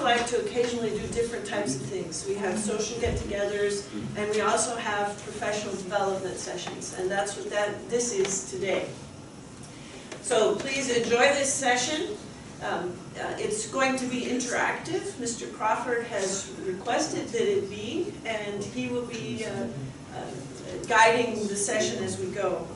like to occasionally do different types of things. We have social get-togethers, and we also have professional development sessions, and that's what this is today. So please enjoy this session. It's going to be interactive. Mr. Crawford has requested that it be, and he will be guiding the session as we go.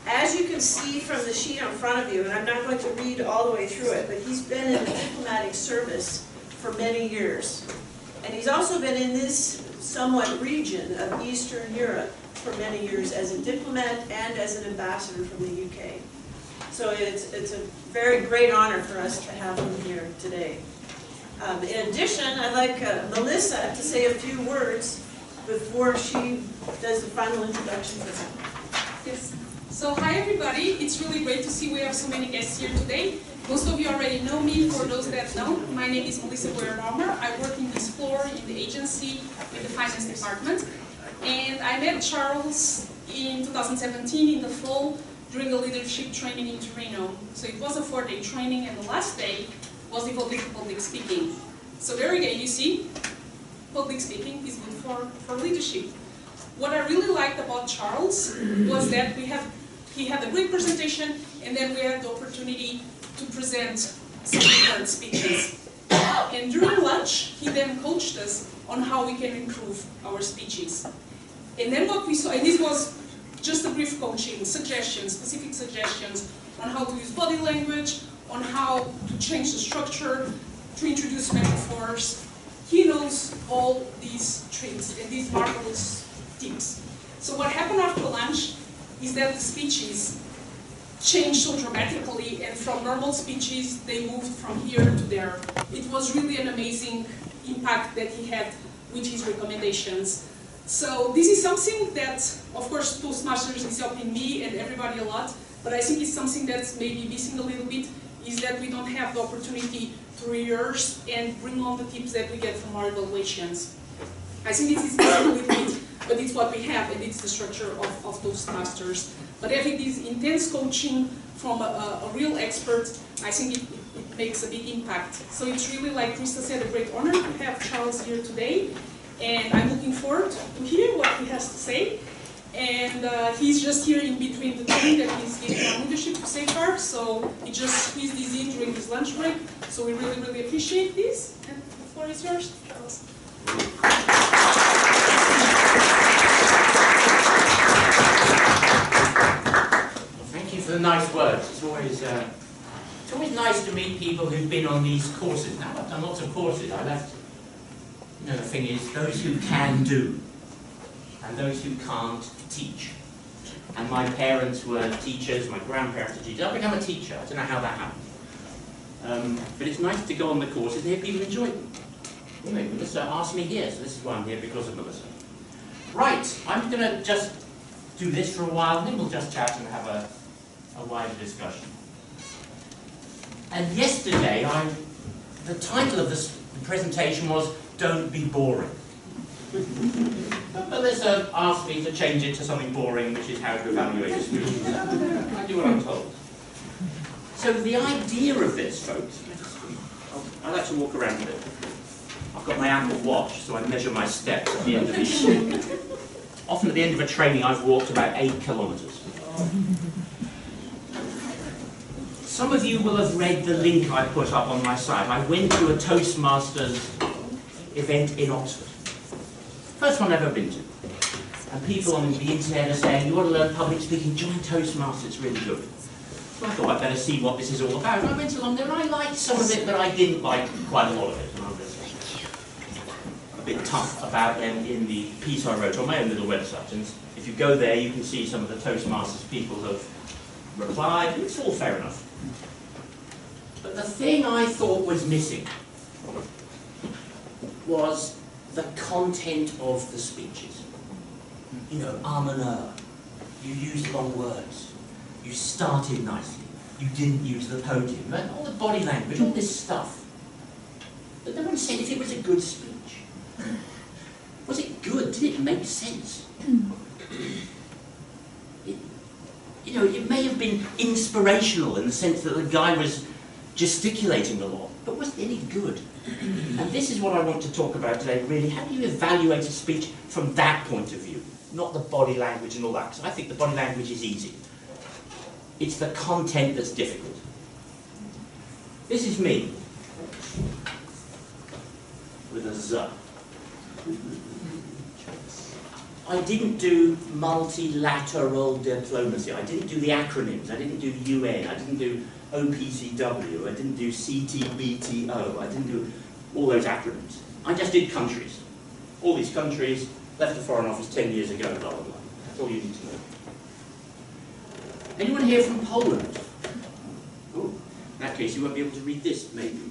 As you can see from the sheet in front of you, and I'm not going to read all the way through it, but he's been in the diplomatic service for many years. And he's also been in this somewhat region of Eastern Europe for many years as a diplomat and as an ambassador from the UK. So it's a very great honor for us to have him here today. In addition, I'd like Melissa to say a few words before she does the final introduction for him. Yes. So hi everybody, it's really great to see we have so many guests here today. Most of you already know me. For those that don't, my name is Melissa Boyer-Romer. I work in this floor in the agency with the finance department. And I met Charles in 2017 in the fall during a leadership training in Torino. So it was a 4-day training, and the last day was devoted to public speaking. So there again, you see, public speaking is good for leadership. What I really liked about Charles was that he had a great presentation, and then we had the opportunity to present some different speeches. And during lunch, he then coached us on how we can improve our speeches. And then what we saw, and this was just a brief coaching, suggestions, specific suggestions on how to use body language, on how to change the structure, to introduce metaphors. He knows all these tricks and these marvelous tips. So what happened after lunch is that the speeches changed so dramatically, and from normal speeches, they moved from here to there. It was really an amazing impact that he had with his recommendations. So this is something that, of course, Toastmasters is helping me and everybody a lot, but I think it's something that's maybe missing a little bit, is that we don't have the opportunity to rehearse and bring on the tips that we get from our evaluations. I think this is missing a little bit, but it's what we have, and it's the structure of Toastmasters. But having this intense coaching from a real expert, I think it makes a big impact. So it's really, like Krista said, a great honor to have Charles here today. And I'm looking forward to hear what he has to say. And he's just here in between the training that he's giving on leadership to safeguard, so he just squeezed this in during his lunch break. So we really, really appreciate this. And the floor is yours, Charles. Thank you for the nice words. It's always nice to meet people who've been on these courses. Now, I've done lots of courses. I left. You know, the thing is, those who can do, and those who can't teach. And my parents were teachers, my grandparents were teachers. I became a teacher. I don't know how that happened. But it's nice to go on the courses and hear people enjoy them. Anyway, Melissa asked me here, so this is why I'm here, because of Melissa. Right, I'm going to just do this for a while, and then we'll just chat and have a wider discussion. And yesterday, the title of this presentation was "Don't Be Boring." But Melissa asked me to change it to something boring, which is how to evaluate a student. I do what I'm told. So the idea of this, folks, I like to walk around a bit. I've got my Apple Watch, so I measure my steps at the end of each. Often at the end of a training, I've walked about 8 kilometers. Some of you will have read the link I put up on my site. I went to a Toastmasters event in Oxford. First one I've ever been to. And people on the internet are saying, you want to learn public speaking, join Toastmasters, it's really good. So I thought I'd better see what this is all about. And I went along there and I liked some of it, but I didn't like quite a lot of it. And I was a bit tough about them in the piece I wrote on my own little website. And if you go there, you can see some of the Toastmasters people have replied. It's all fair enough. But the thing I thought was missing was the content of the speeches. You know, you used long words, you started nicely, you didn't use the podium, and all the body language, all this stuff. But no one said if it was a good speech. Was it good? Did it make sense? It may have been inspirational in the sense that the guy was gesticulating a lot, but was it any good? And this is what I want to talk about today, really. How do you evaluate a speech from that point of view? Not the body language and all that, because I think the body language is easy. It's the content that's difficult. This is me, with a Z. I didn't do multilateral diplomacy. I didn't do the acronyms. I didn't do UN. I didn't do OPCW. I didn't do CTBTO. I didn't do all those acronyms. I just did countries. All these countries, left the Foreign Office 10 years ago, blah, blah, blah. That's all you need to know. Anyone here from Poland? Oh, in that case you won't be able to read this, maybe.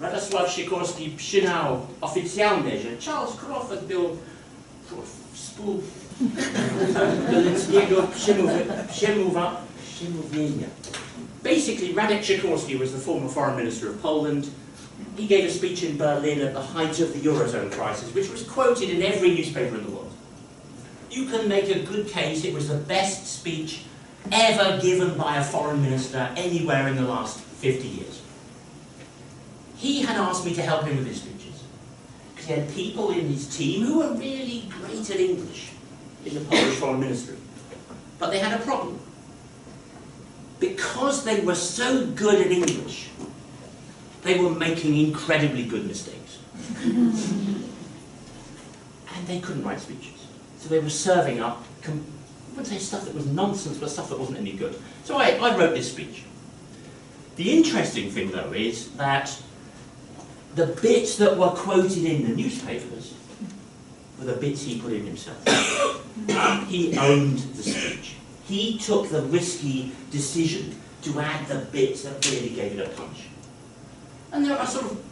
Radosław Sikorski przynał oficjalnie, że Charles Crawford był współdelegacjego przemówienia. Basically, Radek Sikorski was the former foreign minister of Poland. He gave a speech in Berlin at the height of the Eurozone crisis, which was quoted in every newspaper in the world. You can make a good case it was the best speech ever given by a foreign minister anywhere in the last 50 years. He had asked me to help him with his speeches, because he had people in his team who were really great at English in the Polish foreign ministry. But they had a problem. Because they were so good at English, they were making incredibly good mistakes. And they couldn't write speeches. So they were serving up, I wouldn't say stuff that was nonsense, but stuff that wasn't any good. So I wrote this speech. The interesting thing, though, is that the bits that were quoted in the newspapers were the bits he put in himself. He owned the speech. He took the risky decision to add the bits that really gave it a punch. And they're sort of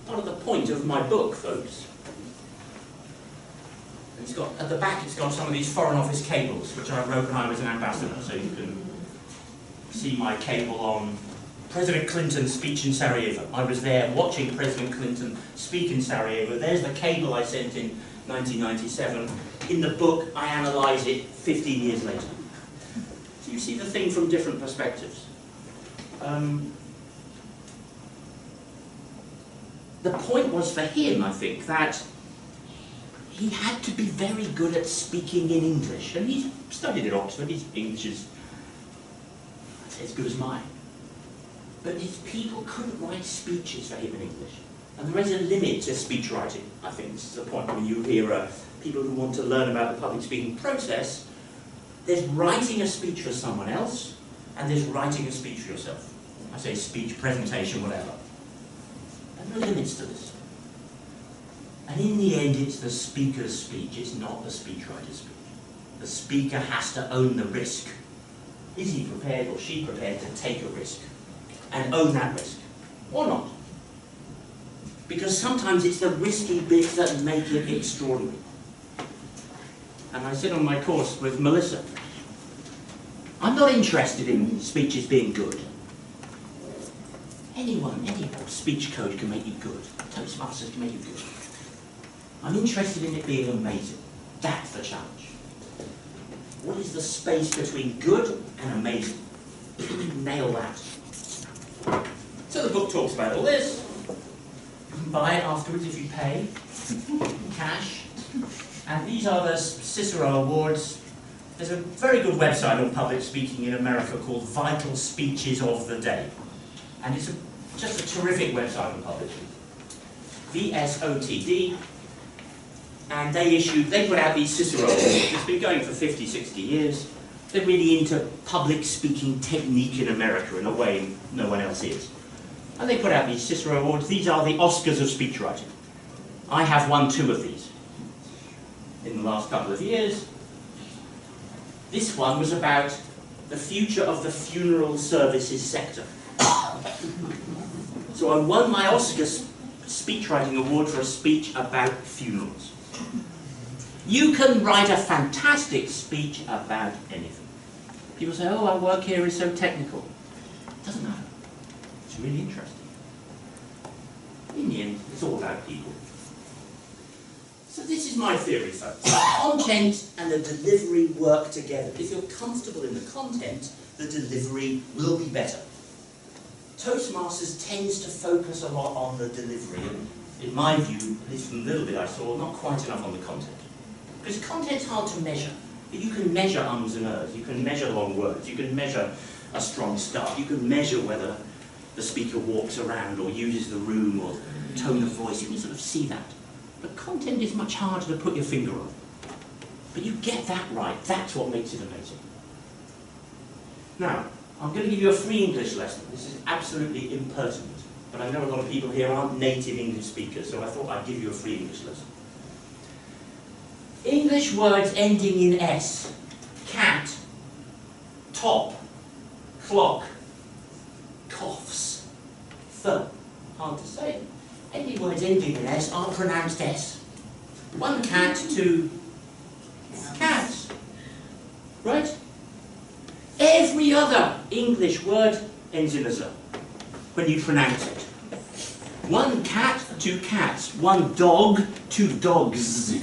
part of the point of my book, folks. It's got, at the back it's got some of these Foreign Office cables, which I wrote when I was an ambassador, so you can see my cable on President Clinton's speech in Sarajevo. I was there watching President Clinton speak in Sarajevo. There's the cable I sent in 1997. In the book, I analyse it 15 years later. So you see the thing from different perspectives. The point was for him, I think, that he had to be very good at speaking in English. And he's studied at Oxford. His English is, I'd say, as good as mine. But his people couldn't write speeches for him in English. And there is a limit to speech writing, I think. This is the point when you hear people who want to learn about the public speaking process. There's writing a speech for someone else, and there's writing a speech for yourself. I say speech, presentation, whatever. There are no limits to this. And in the end, it's the speaker's speech, it's not the speechwriter's speech. The speaker has to own the risk. Is he prepared or she prepared to take a risk and own that risk, or not? Because sometimes it's the risky bits that make it extraordinary. And I said on my course with Melissa, I'm not interested in speeches being good. Any speech coach can make you good. Toastmasters can make you good. I'm interested in it being amazing. That's the challenge. What is the space between good and amazing? Nail that. So the book talks about all this. You can buy it afterwards if you pay. Cash. And these are the Cicero Awards. There's a very good website on public speaking in America called Vital Speeches of the Day. And it's just a terrific website on public speaking. VSOTD. And they put out these Cicero Awards. It's been going for 50, 60 years. They're really into public speaking technique in America in a way no one else is. And they put out these Cicero Awards. These are the Oscars of speech writing. I have won 2 of these in the last couple of years. This one was about the future of the funeral services sector. So I won my Oscar speechwriting award for a speech about funerals. You can write a fantastic speech about anything. People say, oh, our work here is so technical. It doesn't matter. It's really interesting. In the end, it's all about people. So this is my theory, folks. The content and the delivery work together. If you're comfortable in the content, the delivery will be better. Toastmasters tends to focus a lot on the delivery, and in my view, at least from the little bit I saw, not quite enough on the content. Because content's hard to measure. But you can measure ums and ers, you can measure long words, you can measure a strong start, you can measure whether the speaker walks around or uses the room or tone of voice, you can sort of see that. But content is much harder to put your finger on. But you get that right, that's what makes it amazing. Now, I'm going to give you a free English lesson. This is absolutely impertinent, but I know a lot of people here aren't native English speakers, so I thought I'd give you a free English lesson. English words ending in S. Cat, top, clock, coughs, hard to say. Any words ending in S are pronounced S. One cat, two cats. Right? Every other English word ends in a Z when you pronounce it. One cat, two cats. One dog, two dogs.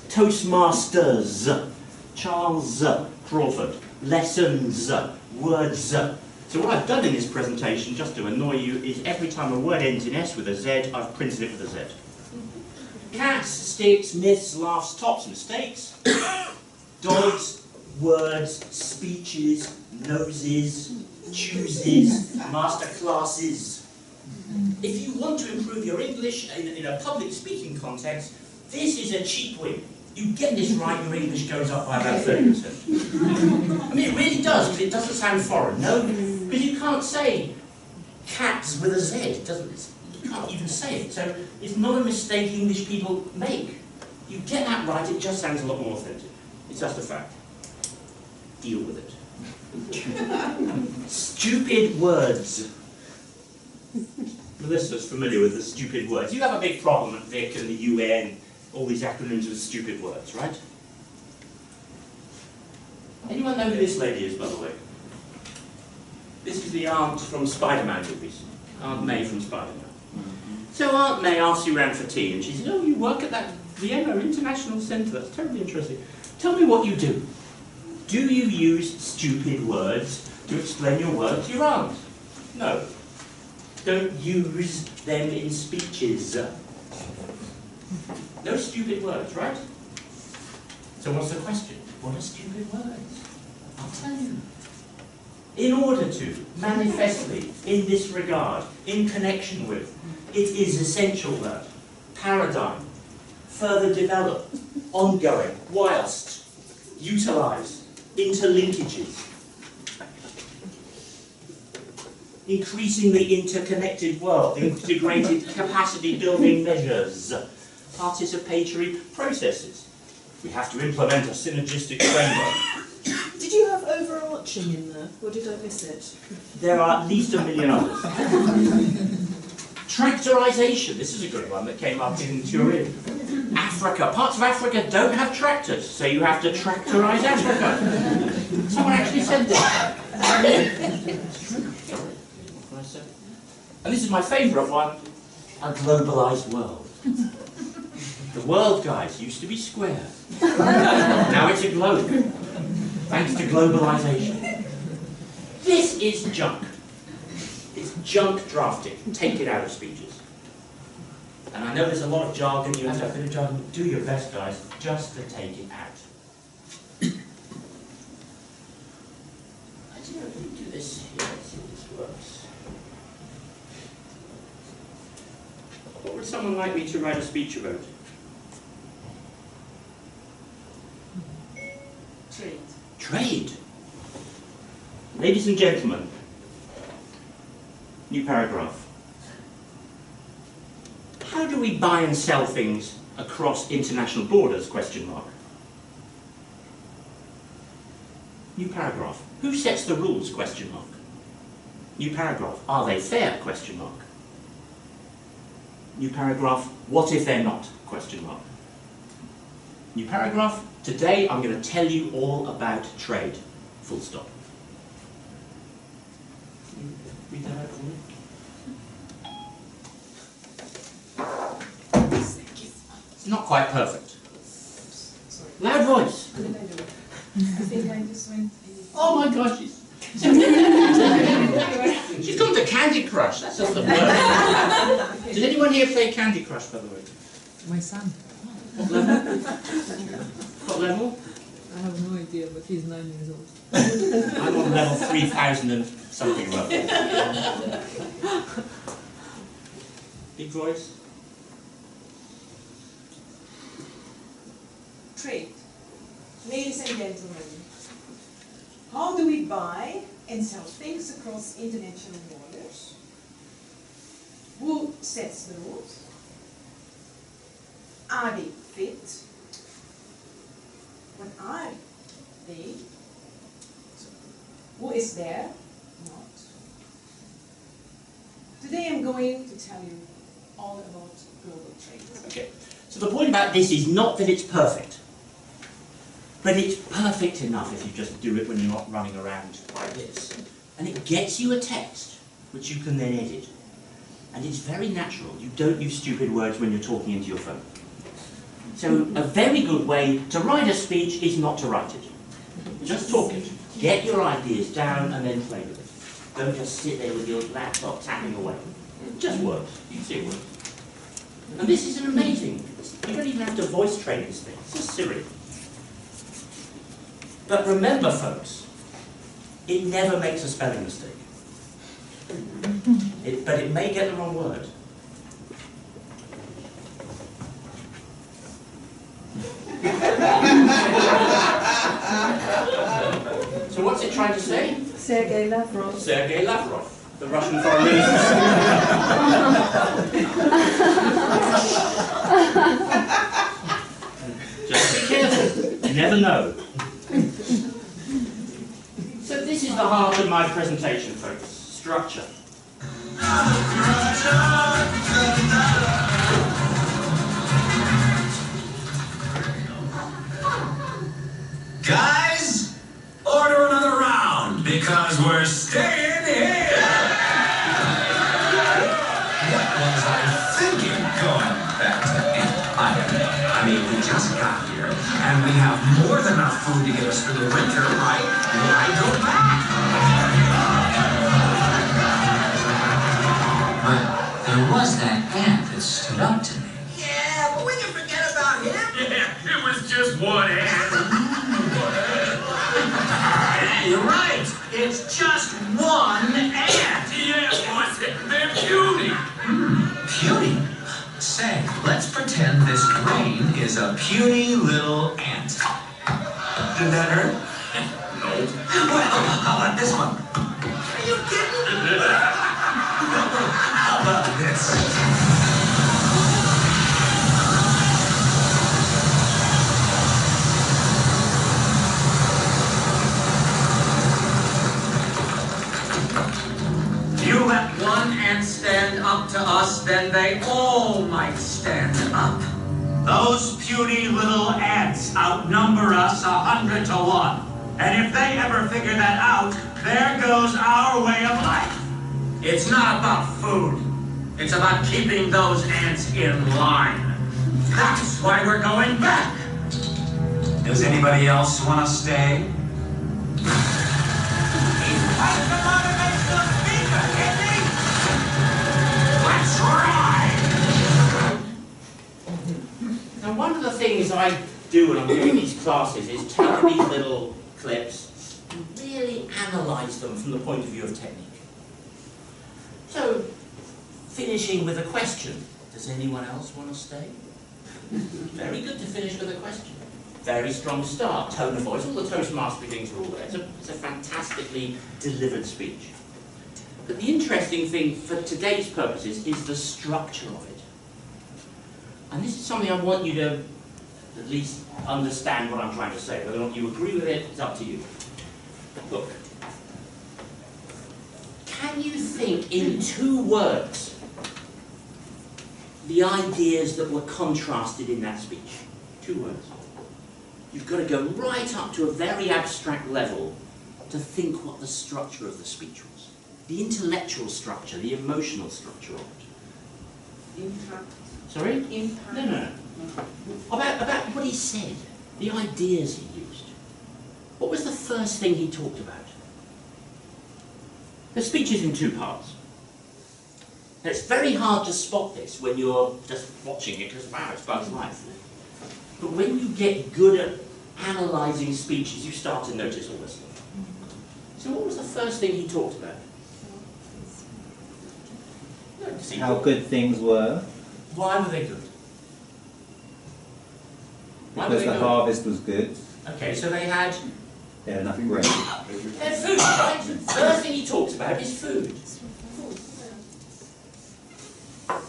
Toastmasters. Charles Crawford. Lessons. Words. So what I've done in this presentation, just to annoy you, is every time a word ends in S with a Z, I've printed it with a Z. Cats, sticks, myths, laughs, tops, mistakes. Dogs, words, speeches, noses, chooses, master classes. If you want to improve your English in a public speaking context, this is a cheap win. You get this right, your English goes up by about 30%. I mean, it really does, because it doesn't sound foreign, no? Because you can't say cats with a Z, it doesn't, you can't even say it. So it's not a mistake English people make. You get that right, it just sounds a lot more authentic. It's just a fact. Deal with it. Stupid words. Melissa's familiar with the stupid words. You have a big problem at Vic and the UN, all these acronyms with stupid words, right? Anyone know who this lady is, by the way? This is the aunt from Spider-Man movies. Aunt May from Spider-Man. So Aunt May asks you around for tea, and she says, oh, you work at that Vienna International Centre, that's terribly interesting. Tell me what you do. Do you use stupid words to explain your work to your aunt? No. Don't use them in speeches. No stupid words, right? So what's the question? What are stupid words? I'll tell you. In order to, manifestly, in this regard, in connection with, it is essential that paradigm, further develop, ongoing, whilst, utilise, interlinkages, increasingly interconnected world, integrated capacity building measures, participatory processes. We have to implement a synergistic framework. Did you have overarching in there, or did I miss it? There are at least 1 million others. Tractorisation, this is a good one that came up in Turin. Africa, parts of Africa don't have tractors, so you have to tractorise Africa. Someone actually said that. And this is my favourite one, a globalised world. The world, guys, used to be square. Now it's a globe, thanks to globalisation. This is junk. It's junk drafting. Take it out of speeches. And I know there's a lot of jargon, you have to have a bit of jargon. Do your best, guys, just to take it out. I don't know if we can do this here. Let's see if this works. What would someone like me to write a speech about? Trade. Trade. Ladies and gentlemen, new paragraph. How do we buy and sell things across international borders, question mark? New paragraph. Who sets the rules, question mark? New paragraph. Are they fair, question mark? New paragraph. What if they're not, question mark? New paragraph. Today I'm going to tell you all about trade, full stop. Can you read that out for me? It's not quite perfect. Loud voice. I think I just went. Oh my gosh. She's gone to Candy Crush. That's just the worst. Did anyone here play Candy Crush, by the way? My son. What level? What level? I have no idea, but he's 9 years old. I'm on level 3000 and something level. Big voice. Trade. Ladies and gentlemen, how do we buy and sell things across international borders? Who sets the rules? Are they fit? What are they? Who is there? Not. Today I'm going to tell you all about global trade. Okay. So the point about this is not that it's perfect, but it's perfect enough if you just do it when you're not running around like this. And it gets you a text, which you can then edit. And it's very natural. You don't use stupid words when you're talking into your phone. So a very good way to write a speech is not to write it. Just talk it. Get your ideas down and then play with it. Don't just sit there with your laptop tapping away. It just works. You see it works. And this is an amazing. You don't even have to voice train this thing. It's just Siri. But remember, folks, it never makes a spelling mistake. But it may get the wrong word. So what's it trying to say? Sergei Lavrov. Sergei Lavrov, the Russian foreign minister. Just be careful, you never know. So this is the heart of my presentation, folks. Structure. Guys, order another round because we're staying here. What was I thinking going back to Empire? I mean, we just got here and we have more than enough food to get us through the winter, right? Why go back? But there was that ant that stood up to me. Yeah, but we can forget about him. Yeah, it was just one ant. You're right. It's just one ant. Yeah, boss. They're puny. Puny? Say, let's pretend this grain is a puny little ant. Did that hurt? No. Well, how about this one? Are you kidding? How about this? You let one ant stand up to us, then they all might stand up. Those puny little ants outnumber us 100 to 1. And if they ever figure that out, there goes our way of life. It's not about food. It's about keeping those ants in line. That's why we're going back. Does anybody else want to stay? Let's ride! Now one of the things I do when I'm doing these classes is take these little clips and really analyse them from the point of view of technique. So, finishing with a question. Does anyone else want to stay? Very good to finish with a question. Very strong start, tone of voice, all the Toastmaster things are all there. It's a fantastically delivered speech. But the interesting thing for today's purposes is the structure of it. And this is something I want you to at least understand what I'm trying to say. Whether or not you agree with it, it's up to you. Look. Can you think in 2 words the ideas that were contrasted in that speech? 2 words. You've got to go right up to a very abstract level to think what the structure of the speech was. The intellectual structure, the emotional structure of it. Impact. Sorry? Impact. No. About what he said, the ideas he used. What was the first thing he talked about? The speech is in two parts. Now, it's very hard to spot this when you're just watching it, because wow, it's Bugs Life. But when you get good at analysing speeches, you start to notice all this stuff. So what was the first thing he talked about? How good things were. Why were they good? Why were Because they the good? harvest was good. Okay, so they had Enough grain. food, right? First thing he talks about is food.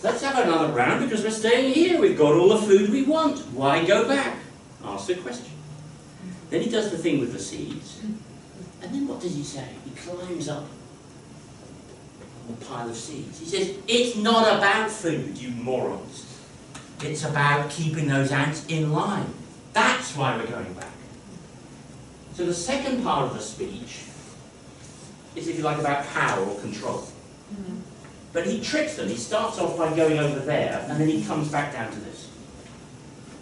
Let's have another round because we're staying here. We've got all the food we want. Why go back? Ask the question. Then he does the thing with the seeds. And then what does he say? He climbs up on a pile of seeds. He says, it's not about food, you morons. It's about keeping those ants in line. That's why we're going back. So the second part of the speech is, if you like, about power or control. But he tricks them. He starts off by going over there, and then he comes back down to this.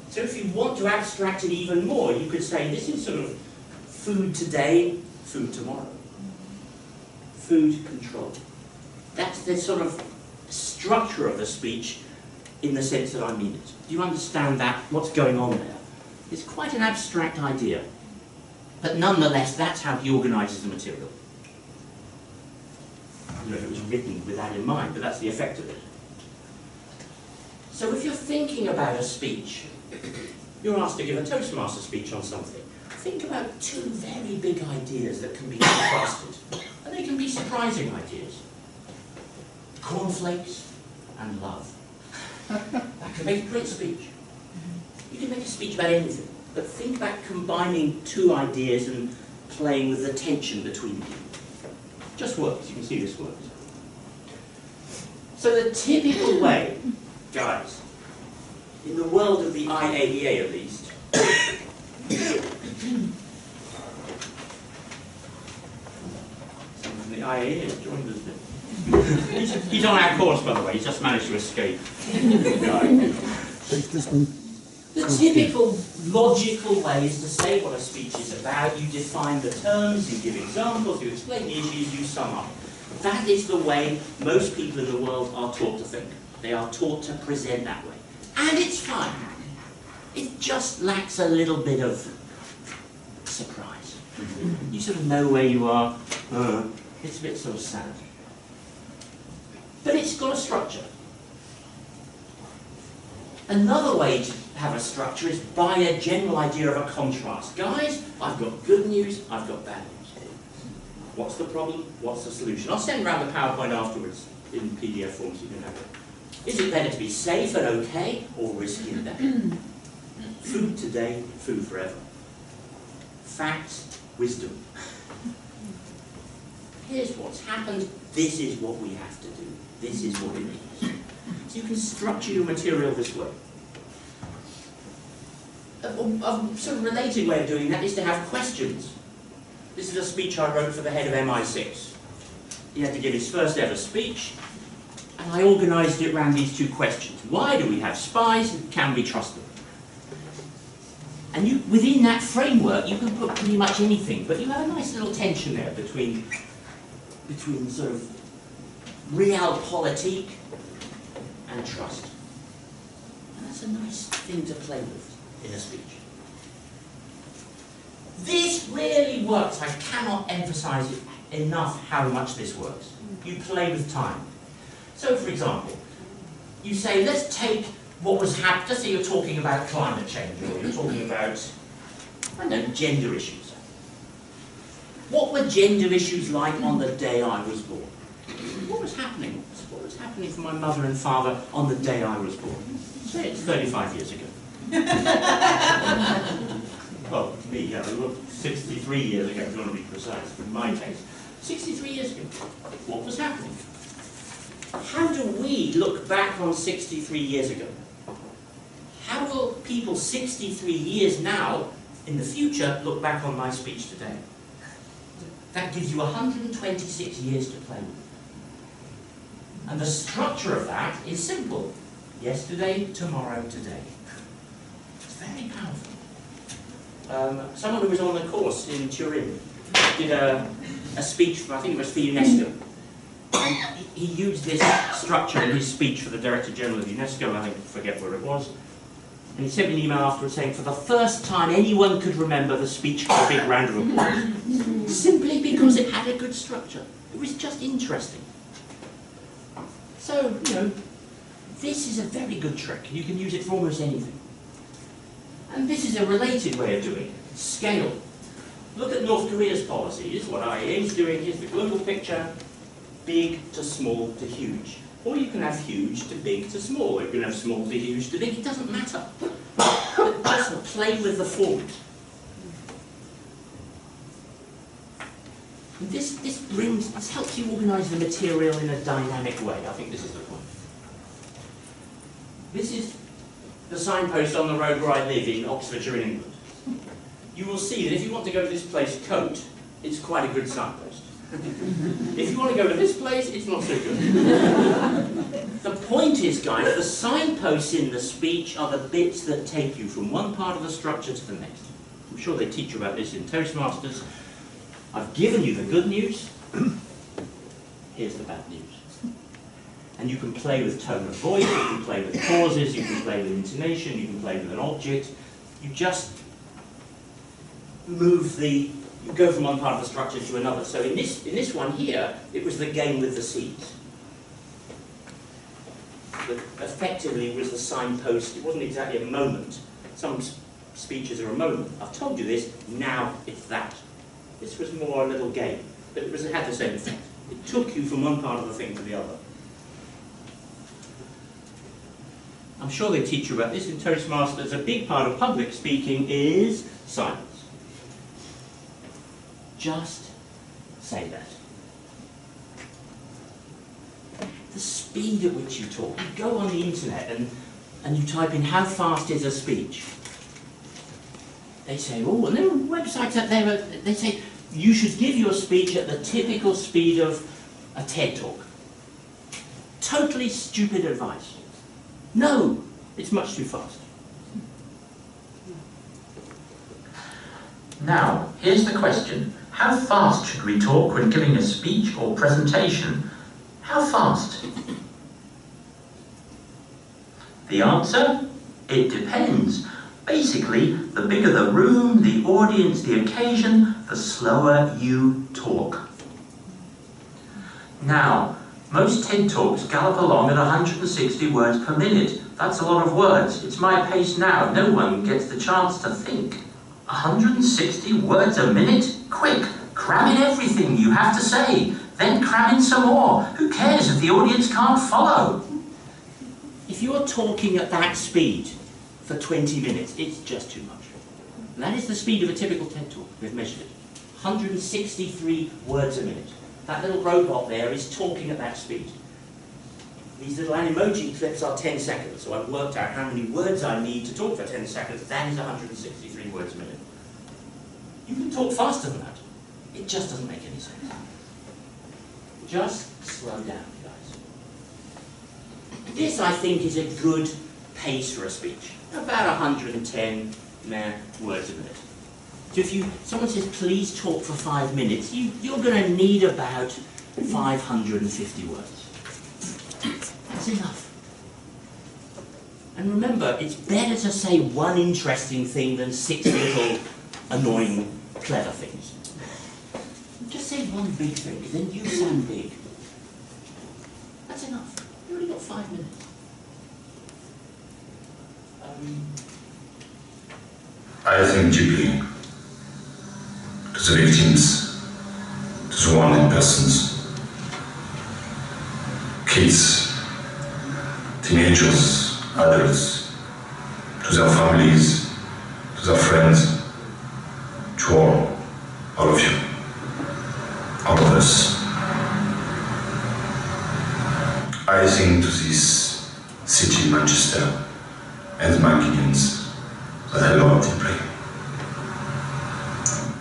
So if you want to abstract it even more, you could say this is sort of food today, food tomorrow. Food control. That's the sort of structure of the speech in the sense that I mean it. Do you understand that, what's going on there? It's quite an abstract idea. But nonetheless, that's how he organises the material. I don't know if it was written with that in mind, but that's the effect of it. So if you're thinking about a speech, you're asked to give a Toastmaster speech on something, think about two very big ideas that can be contrasted. And they can be surprising ideas. Cornflakes and love. That can make a great speech. You can make a speech about anything, but think about combining two ideas and playing with the tension between them. Just works. You can see this works. So the typical way, guys, in the world of the IAEA at least, someone from the IAEA has joined us. He's on our course, by the way. He's just managed to escape. The typical logical way is to say what a speech is about. You define the terms, you give examples, you explain the issues, you sum up. That is the way most people in the world are taught to think. They are taught to present that way. And it's fine. It just lacks a little bit of surprise. You sort of know where you are. It's a bit sort of sad. But it's got a structure. Another way to have a structure is by a general idea of a contrast. Guys, I've got good news, I've got bad news. What's the problem? What's the solution? I'll send around the PowerPoint afterwards in PDF form so you can have it. Is it better to be safe and okay, or risky and bad? Food today, food forever. Facts, wisdom. Here's what's happened, this is what we have to do. This is what it means. So you can structure your material this way. A sort of related way of doing that is to have questions. This is a speech I wrote for the head of MI6. He had to give his first ever speech, and I organised it around these two questions. Why do we have spies, and can we trust them? And within that framework, you can put pretty much anything, but you have a nice little tension there between sort of realpolitik and trust. And that's a nice thing to play with in a speech. This really works. I cannot emphasize it enough how much this works. You play with time. So, for example, you say, let's take what was happening. Let's say you're talking about climate change, or you're talking about, I don't know, gender issues. What were gender issues like on the day I was born? What was happening? What was happening for my mother and father on the day I was born? Say it's 35 years ago. Well, me, yeah, 63 years ago, if you want to be precise, in my case. 63 years ago. What was happening? How do we look back on 63 years ago? How will people 63 years now, in the future, look back on my speech today? That gives you 126 years to play with. And the structure of that is simple. Yesterday, tomorrow, today. It's very powerful. Someone who was on the course in Turin did a speech, I think it was for UNESCO. And he used this structure in his speech for the Director General of UNESCO, I forget where it was. And he sent me an email afterwards saying, for the first time anyone could remember the speech with a big round of applause. Simply because it had a good structure. It was just interesting. So, you know, this is a very good trick. You can use it for almost anything. And this is a related way of doing it. Scale. Look at North Korea's policy. Here's what IAA is doing. Here's the global picture. Big to small to huge. Or you can have huge to big to small. Or you can have small to huge to big. It doesn't matter. But just play with the format. This helps you organise the material in a dynamic way. I think this is the point. This is the signpost on the road where I live in Oxfordshire in England. You will see that if you want to go to this place, Coat, it's quite a good signpost. If you want to go to this place, it's not so good. The point is, guys, the signposts in the speech are the bits that take you from one part of the structure to the next. I'm sure they teach you about this in Toastmasters. I've given you the good news. Here's the bad news. And you can play with tone of voice, you can play with pauses, you can play with intonation, you can play with an object. You just you go from one part of the structure to another. So in this one here, it was the game with the seeds. That effectively was the signpost. It wasn't exactly a moment. Some speeches are a moment. I've told you this, now it's that. This was more a little game, but it had the same effect. It took you from one part of the thing to the other. I'm sure they teach you about this in Toastmasters. A big part of public speaking is silence. Just say that. The speed at which you talk. You go on the internet and you type in how fast is a speech. They say, oh, and there are websites out there, they say, you should give your speech at the typical speed of a TED Talk. Totally stupid advice. No, it's much too fast. Now, here's the question. How fast should we talk when giving a speech or presentation? How fast? The answer? It depends. Basically, the bigger the room, the audience, the occasion, the slower you talk. Now, most TED Talks gallop along at 160 words per minute. That's a lot of words. It's my pace now. No one gets the chance to think. 160 words a minute? Quick, cram in everything you have to say. Then cram in some more. Who cares if the audience can't follow? If you're talking at that speed for 20 minutes, it's just too much. And that is the speed of a typical TED Talk. We've measured it. 163 words a minute. That little robot there is talking at that speed. These little emoji clips are 10 seconds, so I've worked out how many words I need to talk for 10 seconds. That is 163 words a minute. You can talk faster than that. It just doesn't make any sense. Just slow down, guys. This, I think, is a good pace for a speech. About 110 words a minute. So if someone says, please talk for 5 minutes, you're going to need about 550 words. That's enough. And remember, it's better to say one interesting thing than 6 little annoying, clever things. Just say one big thing, then you sound big. That's enough. You've already got 5 minutes. I think deeply to the victims, to the wanted persons, kids, teenagers, adults, to their families, to their friends, to all of you, all of us. I think to this city, Manchester, and the Mancunians that I love deeply.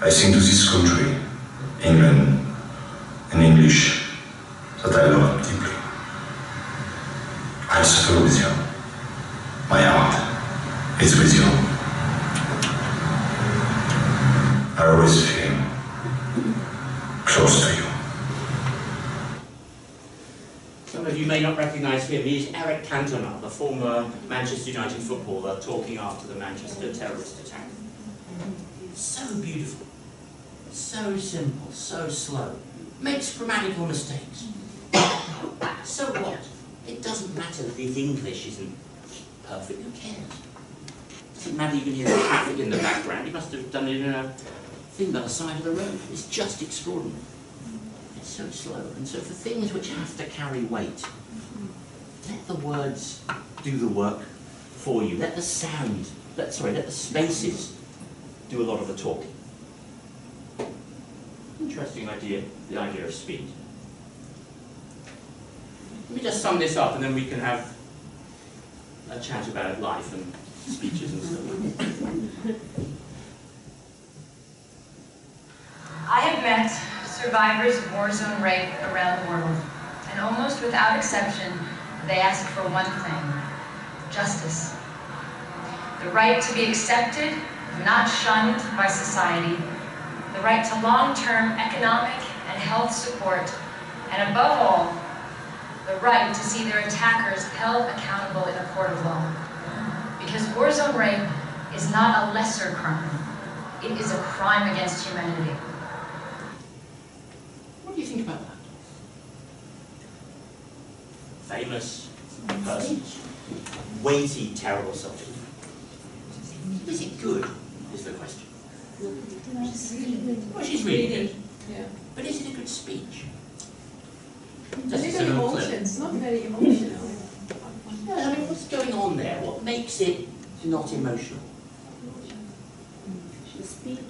I think to this country, England, and English, that I love deeply. I suffer with you. My heart is with you. I always feel close to you. recognise him. He's Eric Cantona, the former Manchester United footballer, talking after the Manchester terrorist attack. So beautiful, so simple, so slow. Makes grammatical mistakes. So what? It doesn't matter that his English isn't perfect. Who cares? It doesn't matter you can hear the traffic in the background. He must have done it in a thing by the side of the road. It's just extraordinary. It's so slow. And so for things which have to carry weight, let the words do the work for you. Let the sound, let the spaces do a lot of the talking. Interesting idea, the idea of speed. Let me just sum this up and then we can have a chat about life and speeches and stuff. I have met survivors of war zone rape around the world, and almost without exception, they ask for one thing: justice. The right to be accepted, not shunned by society, the right to long-term economic and health support, and above all, the right to see their attackers held accountable in a court of law. Because war zone rape is not a lesser crime, it is a crime against humanity. What do you think about that? Famous person, weighty, terrible subject. Is it good, is the question. Well, she's really good. Yeah. But is it a good speech? A little emotions, not very emotional. Yeah, I mean, what's going on there? What makes it not emotional? The speed.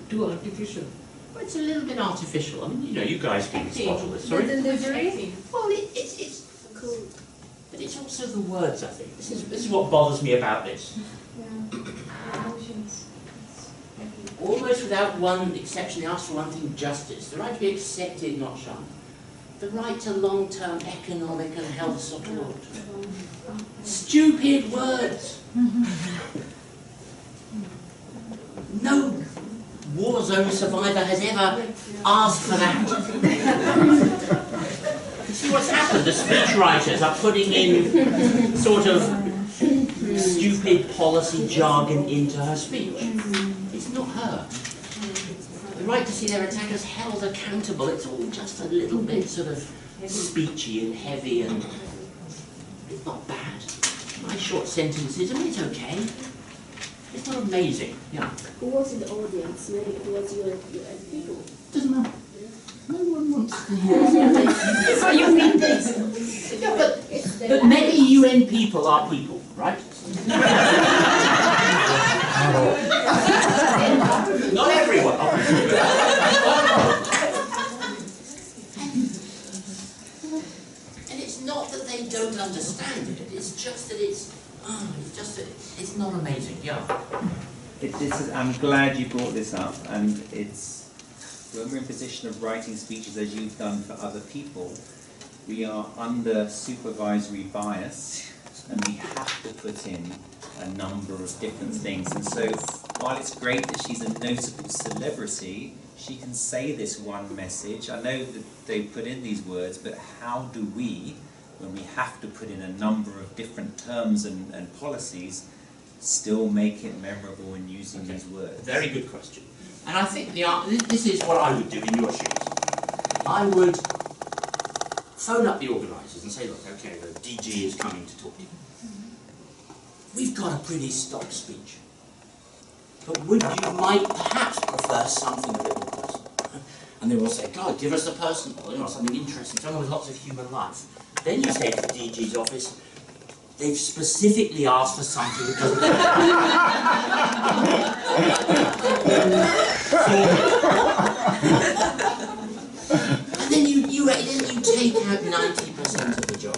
Too artificial. Well, it's a little bit artificial. I mean, you know, you guys can spot all this. Sorry? The delivery. Well, it's cool. But it's also the words, I think. This is what bothers me about this. Yeah. Emotions. Almost without one exception, they ask for one thing: justice. The right to be accepted, not shunned. The right to long-term economic and health support. Stupid words. No war zone survivor has ever asked for that. You see what's happened? The speechwriters are putting in sort of stupid policy jargon into her speech. It's not her. The right to see their attackers held accountable, it's all just a little bit sort of speechy and heavy, and it's not bad. Nice short sentences, I mean, it's okay. It's not amazing. Yeah. Who was in the audience? Maybe it was your people. Doesn't matter. No one wants to hear. That's what you think. Yeah, but many UN people are people, right? Not everyone, obviously. And it's not that they don't understand it. It's just that it's not amazing. Yeah. I'm glad you brought this up, and it's when we're in position of writing speeches as you've done for other people, we are under supervisory bias, and we have to put in a number of different things. And so, while it's great that she's a notable celebrity, she can say this one message. I know that they put in these words, but how do we, when we have to put in a number of different terms and policies, still make it memorable in using these words? Very good question. And I think this is what I would do in your shoes. I would phone up the organisers and say, look, okay, the DG is coming to talk to you. We've got a pretty stock speech, but you might perhaps prefer something a bit more personal. And they will say, God, give us the personal, you know, something interesting, someone with lots of human life. Then you say to the DG's office, they've specifically asked for something that and then you take out 90% of the job.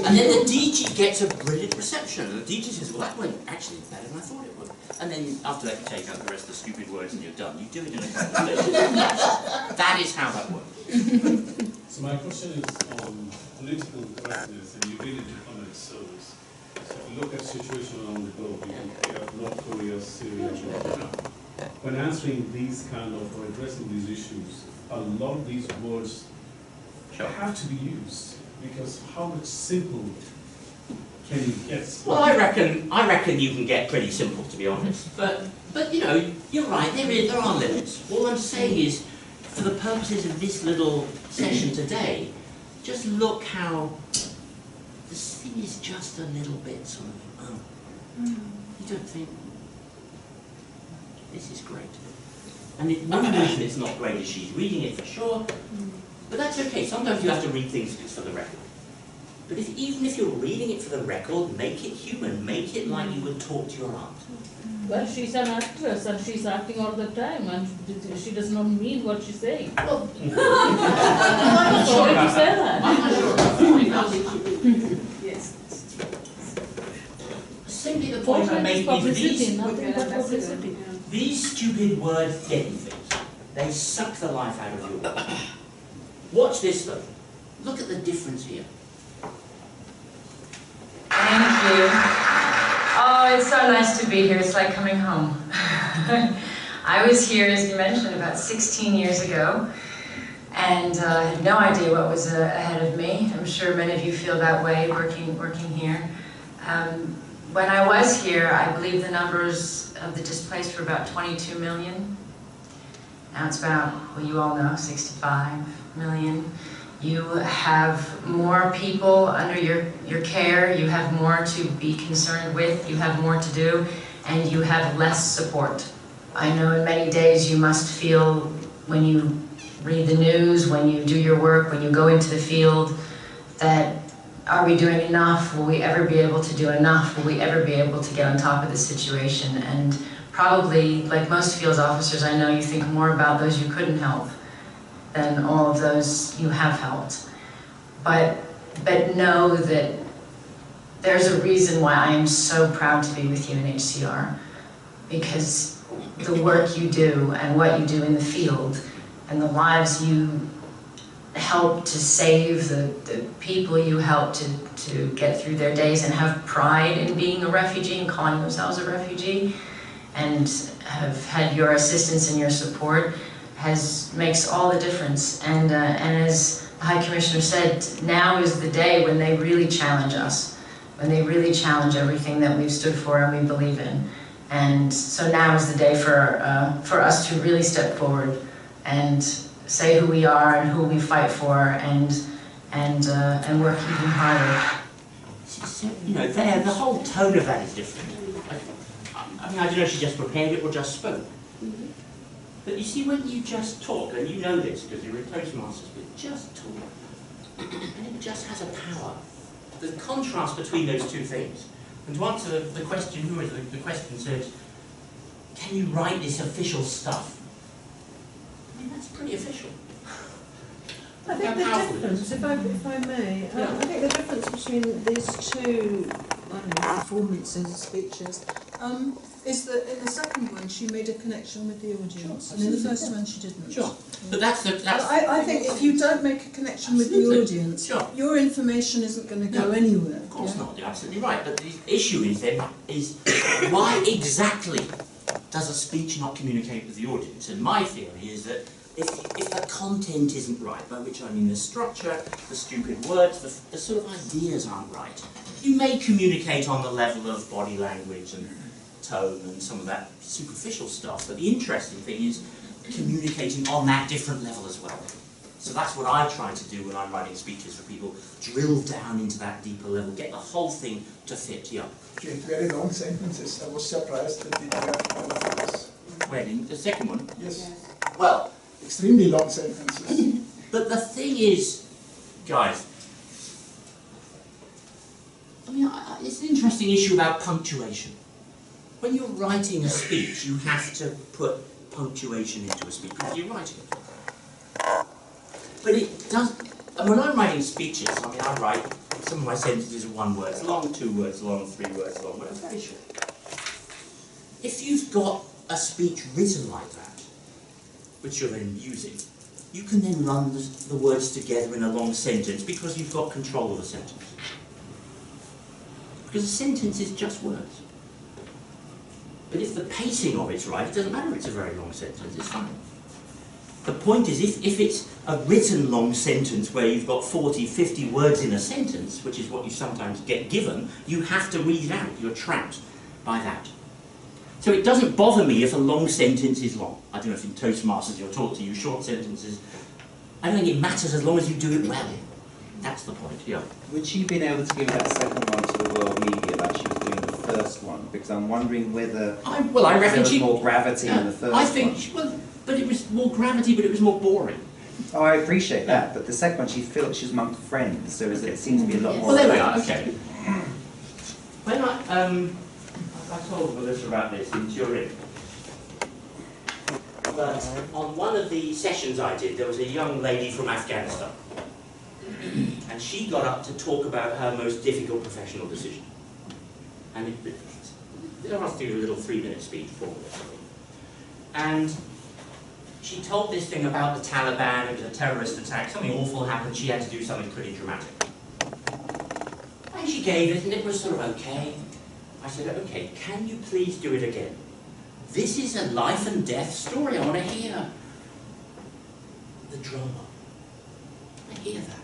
And then the DG gets a brilliant reception. And the DG says, well, that went actually better than I thought it would. And then after that, you take out the rest of the stupid words and you're done. You do it in a conversation. That is how that works. So my question is on political correctness, and you really do comment so if you look at the situation around the globe, you have North Korea, Syria, when answering these kind of, or addressing these issues, a lot of these words have to be used, because how much simple can you get? Well, I reckon you can get pretty simple, to be honest. But you know, you're right. There are limits. All I'm saying is, for the purposes of this little session today, just look how this thing is just a little bit sort of. You don't think this is great? And one reason it's not great is she's reading it for sure. But that's okay. Sometimes you have to read things just for the record. But even if you're reading it for the record, make it human. Make it like you would talk to your aunt. Well, she's an actress and she's acting all the time, and she does not mean what she's saying. Well, I'm not sure to say that. I'm not sure about that. Yes. Simply the point I make is Publicity, nothing but publicity. these stupid word-getting things, they suck the life out of your work. Watch this though. Look at the difference here. Thank you. Oh, it's so nice to be here. It's like coming home. I was here, as you mentioned, about 16 years ago, and had no idea what was ahead of me. I'm sure many of you feel that way working here. When I was here, I believe the numbers of the displaced were about 22 million. Now it's about, well, you all know, 65 million. You have more people under your care, you have more to be concerned with, you have more to do, and you have less support. I know in many days you must feel, when you read the news, when you do your work, when you go into the field, that are we doing enough? Will we ever be able to do enough? Will we ever be able to get on top of the situation? And probably, like most field officers, I know you think more about those you couldn't help than all of those you have helped. But know that there's a reason why I am so proud to be with you in HCR, because the work you do and what you do in the field and the lives you help to save, the people you help to get through their days and have pride in being a refugee and calling themselves a refugee, and have had your assistance and your support, makes all the difference. And as the High Commissioner said, now is the day when they really challenge us, when they really challenge everything that we've stood for and we believe in. And so now is the day for us to really step forward and say who we are and who we fight for, and work even harder. You know, the whole tone of that is different. I mean, I don't know if she just prepared it or just spoke. But you see, when you just talk, and you know this because you're in Toastmasters, but just talk, and it just has a power. The contrast between those two things. And to answer the question, the question said, can you write this official stuff? I mean, that's pretty official. I think the difference, if I may, I think the difference between these two performances, speeches, is that in the second one she made a connection with the audience, and in the first one she didn't. Sure, but that's I think if you don't make a connection with the audience, your information isn't going to go anywhere. Of course not, you're absolutely right. But the issue is then why exactly does a speech not communicate with the audience? And my theory is that if the content isn't right, by which I mean the structure, the stupid words, the sort of ideas aren't right, you may communicate on the level of body language and tone and some of that superficial stuff, but the interesting thing is communicating on that different level as well. So that's what I try to do when I'm writing speeches for people, drill down into that deeper level, get the whole thing to fit, yeah. You had very long sentences. I was surprised that it were all of this. Where, in the second one? Yes. Well, extremely long sentences. But the thing is, guys, I mean, it's an interesting issue about punctuation. When you're writing a speech, you have to put punctuation into a speech because you're writing it. But it does, and when I'm writing speeches, I mean, I write, some of my sentences are 1 word long, 2 words long, 3 words long, but it's very short. If you've got a speech written like that, which you're then using, you can then run the words together in a long sentence because you've got control of the sentence. Because a sentence is just words. But if the pacing of it's right, it doesn't matter if it's a very long sentence, it's fine. The point is, if it's a written long sentence where you've got 40, 50 words in a sentence, which is what you sometimes get given, you have to read it out. You're trapped by that. So it doesn't bother me if a long sentence is long. I don't know if in Toastmasters you're taught to use short sentences. I don't think it matters as long as you do it well. That's the point, yeah. Would she been able to give that second one to the world media like she was doing the first one? Because I'm wondering whether I reckon there was more gravity in the first one. I think, but it was more gravity, but it was more boring. Oh, I appreciate that, but the second one, she felt she was among friends, so it seems to be a lot more... Well, there we are, okay. When I told Melissa about this in Turin, but on one of the sessions I did, there was a young lady from Afghanistan, and she got up to talk about her most difficult professional decision. And they asked to do a little 3-minute speech for her. And she told this thing about the Taliban, it was a terrorist attack, something awful happened, she had to do something pretty dramatic. And she gave it, and it was sort of okay. I said, okay, can you please do it again? This is a life and death story, I want to hear the drama. I hear that.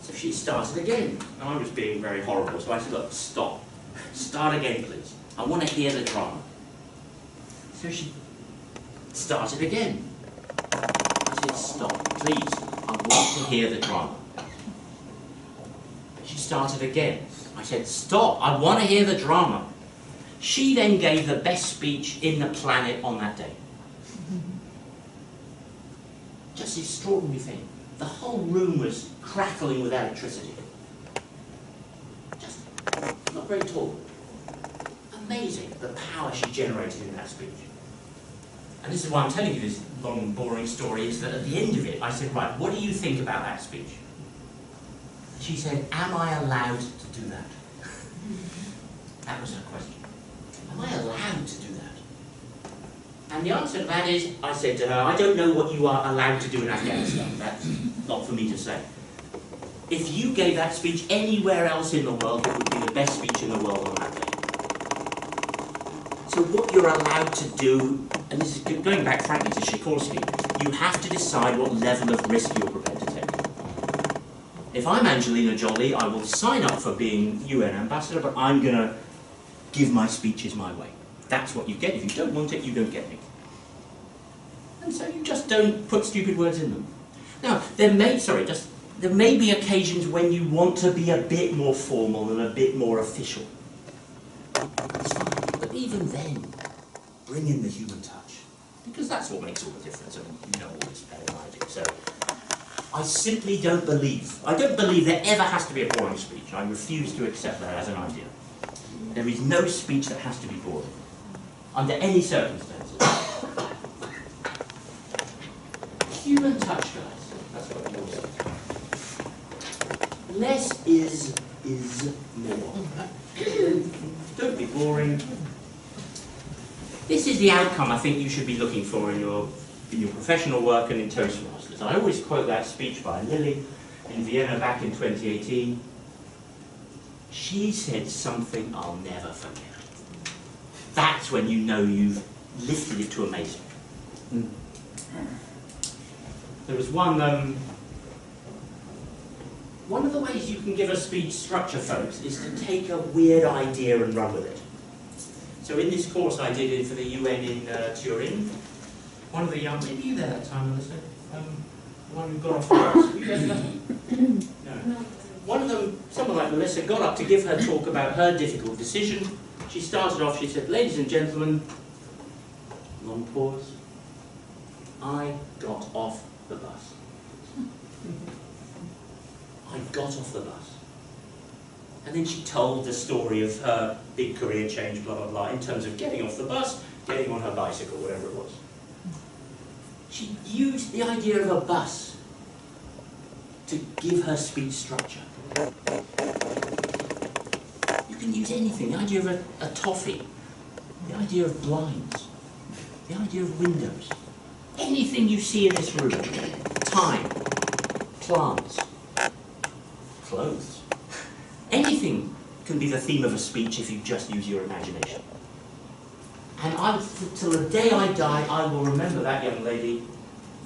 So she started again. Now I was being very horrible, so I said, look, stop. Start again, please. I want to hear the drama. So she started again. I said, stop, please. I want to hear the drama. She started again. I said, stop, I want to hear the drama. She then gave the best speech in the planet on that day. Just an extraordinary thing. The whole room was crackling with electricity. Just not very tall. Amazing the power she generated in that speech. And this is why I'm telling you this long, boring story, is that at the end of it, I said, right, what do you think about that speech? She said, am I allowed to do that? That was her question. Am I allowed to do that? And the answer to that is, I said to her, I don't know what you are allowed to do in Afghanistan. That's not for me to say. If you gave that speech anywhere else in the world, it would be the best speech in the world on that day. So what you're allowed to do, and this is going back frankly to Sikorsky, you have to decide what level of risk you're prepared to take. If I'm Angelina Jolie, I will sign up for being UN ambassador, but I'm going to give my speeches my way. That's what you get. If you don't want it, you don't get it. And so you just don't put stupid words in them. Now, there may be occasions when you want to be a bit more formal and a bit more official. It's fine. But even then, bring in the human touch. Because that's what makes all the difference. I mean, you know all this better than I do. So I simply don't believe there ever has to be a boring speech. I refuse to accept that as an idea. There is no speech that has to be boring, under any circumstances. Human touch, guys. That's what we all say. Less is more. Don't be boring. This is the outcome I think you should be looking for in your professional work and in Toastmasters. I always quote that speech by Lily in Vienna back in 2018. She said something I'll never forget. That's when you know you've lifted it to amazement. There was one of the ways you can give a speech structure, folks, is to take a weird idea and run with it. So in this course I did it for the UN in Turin, one of the young, maybe you there that time, Melissa? The one who got off the bus. Were you there for that one? No. One of them, someone like Melissa, got up to give her talk about her difficult decision. She started off, she said, ladies and gentlemen, long pause, I got off the bus. I got off the bus. And then she told the story of her big career change, blah, blah, blah, in terms of getting off the bus, getting on her bicycle, whatever it was. She used the idea of a bus to give her speech structure. You can use anything, the idea of a toffee, the idea of blinds, the idea of windows. Anything you see in this room, time, plants, clothes, anything can be the theme of a speech if you just use your imagination. And till the day I die, I will remember that young lady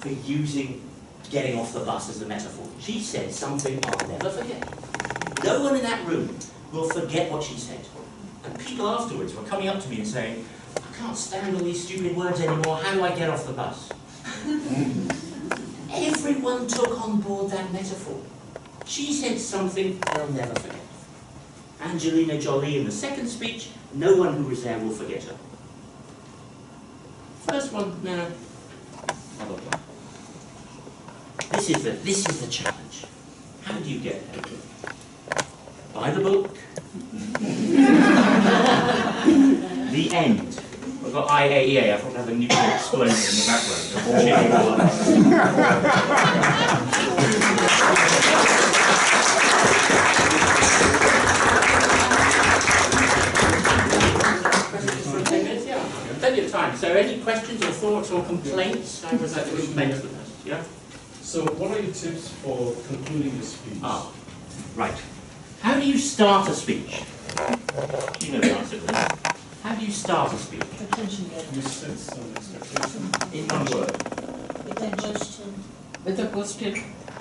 for using getting off the bus as a metaphor. She said something I'll never forget. No one in that room will forget what she said. And people afterwards were coming up to me and saying, I can't stand all these stupid words anymore, how do I get off the bus? Everyone took on board that metaphor. She said something they'll never forget. Angelina Jolie in the second speech, no one who was there will forget her. First one, no. Blah, blah, blah. This is the challenge. How do you get there? Buy the book. The end. We've got IAEA, I thought we had a nuclear explosion in the background. Plenty of time. So any questions or thoughts or complaints? I was like the complaints with us. Yeah? So what are your tips for concluding a speech? Ah, right. How do you start a speech? You know the answer to this. How do you start a speech? Attention getting. You set some expectation. In one word. Attention. With a question.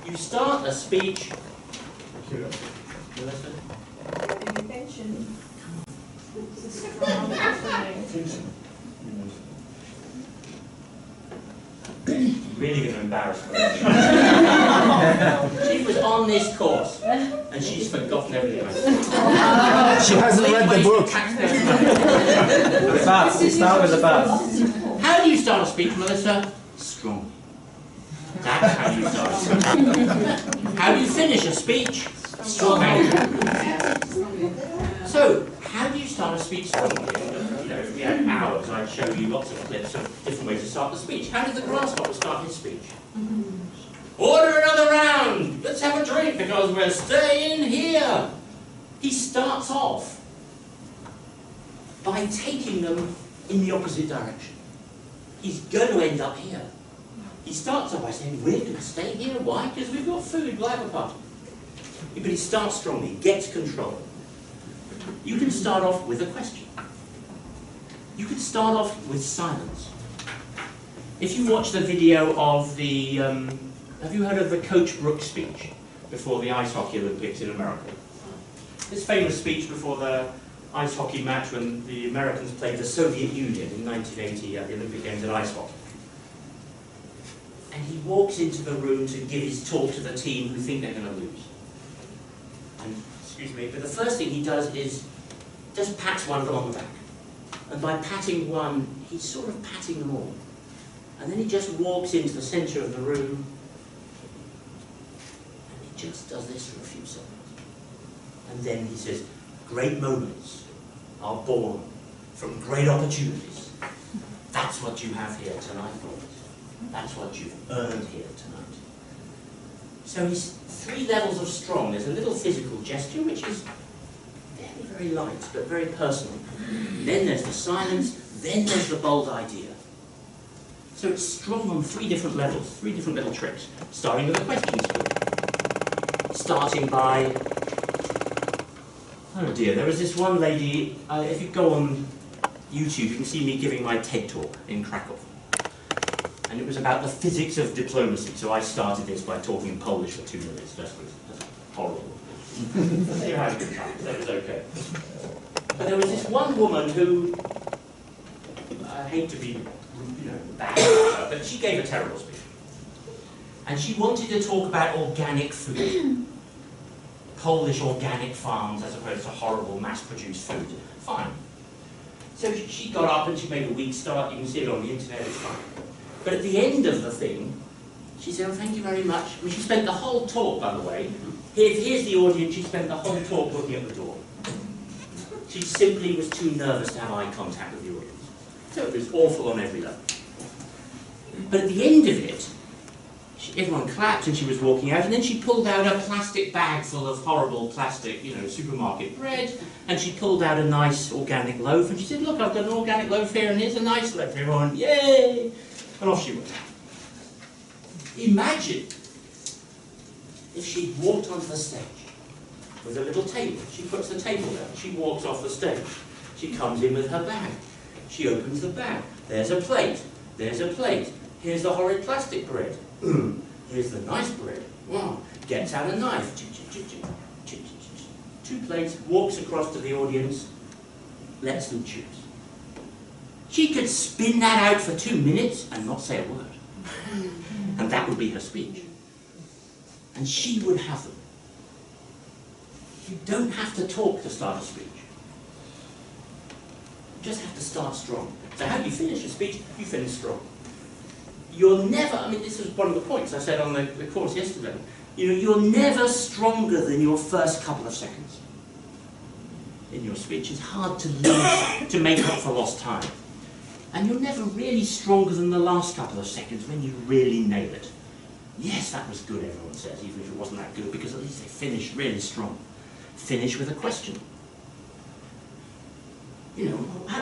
You start a speech. Curiosity. Melissa? Intention. Attention. Really going to embarrass her. She was on this course and she's forgotten everything I said. She hasn't read the book. The bus. Start with the bus. How do you start a speech, Melissa? Strong. That's how you start a speech. How do you finish a speech? Strong. So, how do you start a speech strongly? You know, if we had hours, I'd show you lots of clips of different ways to start the speech. How did the grasshopper start his speech? Order another round! Let's have a drink because we're staying here! He starts off by taking them in the opposite direction. He's going to end up here. He starts off by saying, we're going to stay here. Why? Because we've got food, we'll have a party. But he starts strongly, he gets control. You can start off with a question. You can start off with silence. If you watch the video of the, have you heard of the Coach Brooks speech before the Ice Hockey Olympics in America? This famous speech before the ice hockey match when the Americans played the Soviet Union in 1980 at the Olympic Games in ice hockey. And he walks into the room to give his talk to the team who think they're going to lose. And, excuse me, but the first thing he does is just pats one of them on the back. And by patting one, he's sort of patting them all. And then he just walks into the centre of the room and he just does this for a few seconds. And then he says, great moments are born from great opportunities. That's what you have here tonight, boys. That's what you've earned here tonight. So he's 3 levels of strong. There's a little physical gesture, which is very, very light, but very personal. Then there's the silence, then there's the bold idea. So it's strong on 3 different levels, 3 different little tricks, starting with a question skill. Starting by, oh dear, there was this one lady, if you go on YouTube, you can see me giving my TED talk in Krakow. And it was about the physics of diplomacy, so I started this by talking Polish for 2 minutes, just horrible. You had a good time, that was okay. But there was this one woman who, I hate to be bad about her, but she gave a terrible speech. And she wanted to talk about organic food. Polish organic farms as opposed to horrible mass-produced food. Fine. So she got up and she made a weak start. You can see it on the internet, it's fine. But at the end of the thing, she said, oh, thank you very much. I mean, she spent the whole talk, by the way. Here's the audience. She spent the whole talk looking at the door. She simply was too nervous to have eye contact with the audience. So it was awful on every level. But at the end of it, everyone clapped and she was walking out, and then she pulled out a plastic bag full of horrible plastic, supermarket bread, and she pulled out a nice organic loaf, and she said, look, I've got an organic loaf here, and here's a nice loaf for everyone, yay! And off she went. Imagine if she'd walked onto the stage with a little table. She puts the table down, she walks off the stage, she comes in with her bag, she opens the bag, there's a plate, Here's the horrid plastic bread. Here's the nice bread. Wow. Gets out a knife. 2 plates, walks across to the audience, lets them choose. She could spin that out for 2 minutes and not say a word. And that would be her speech. And she would have them. You don't have to talk to start a speech. You just have to start strong. So how do you finish a speech? You finish strong. You're never, I mean, this was one of the points I said on the course yesterday. You know, you're never stronger than your first couple of seconds in your speech. It's hard to lose, to make up for lost time. And you're never really stronger than the last couple of seconds when you really nail it. Yes, that was good, everyone says, even if it wasn't that good, because at least they finished really strong. Finish with a question. You know,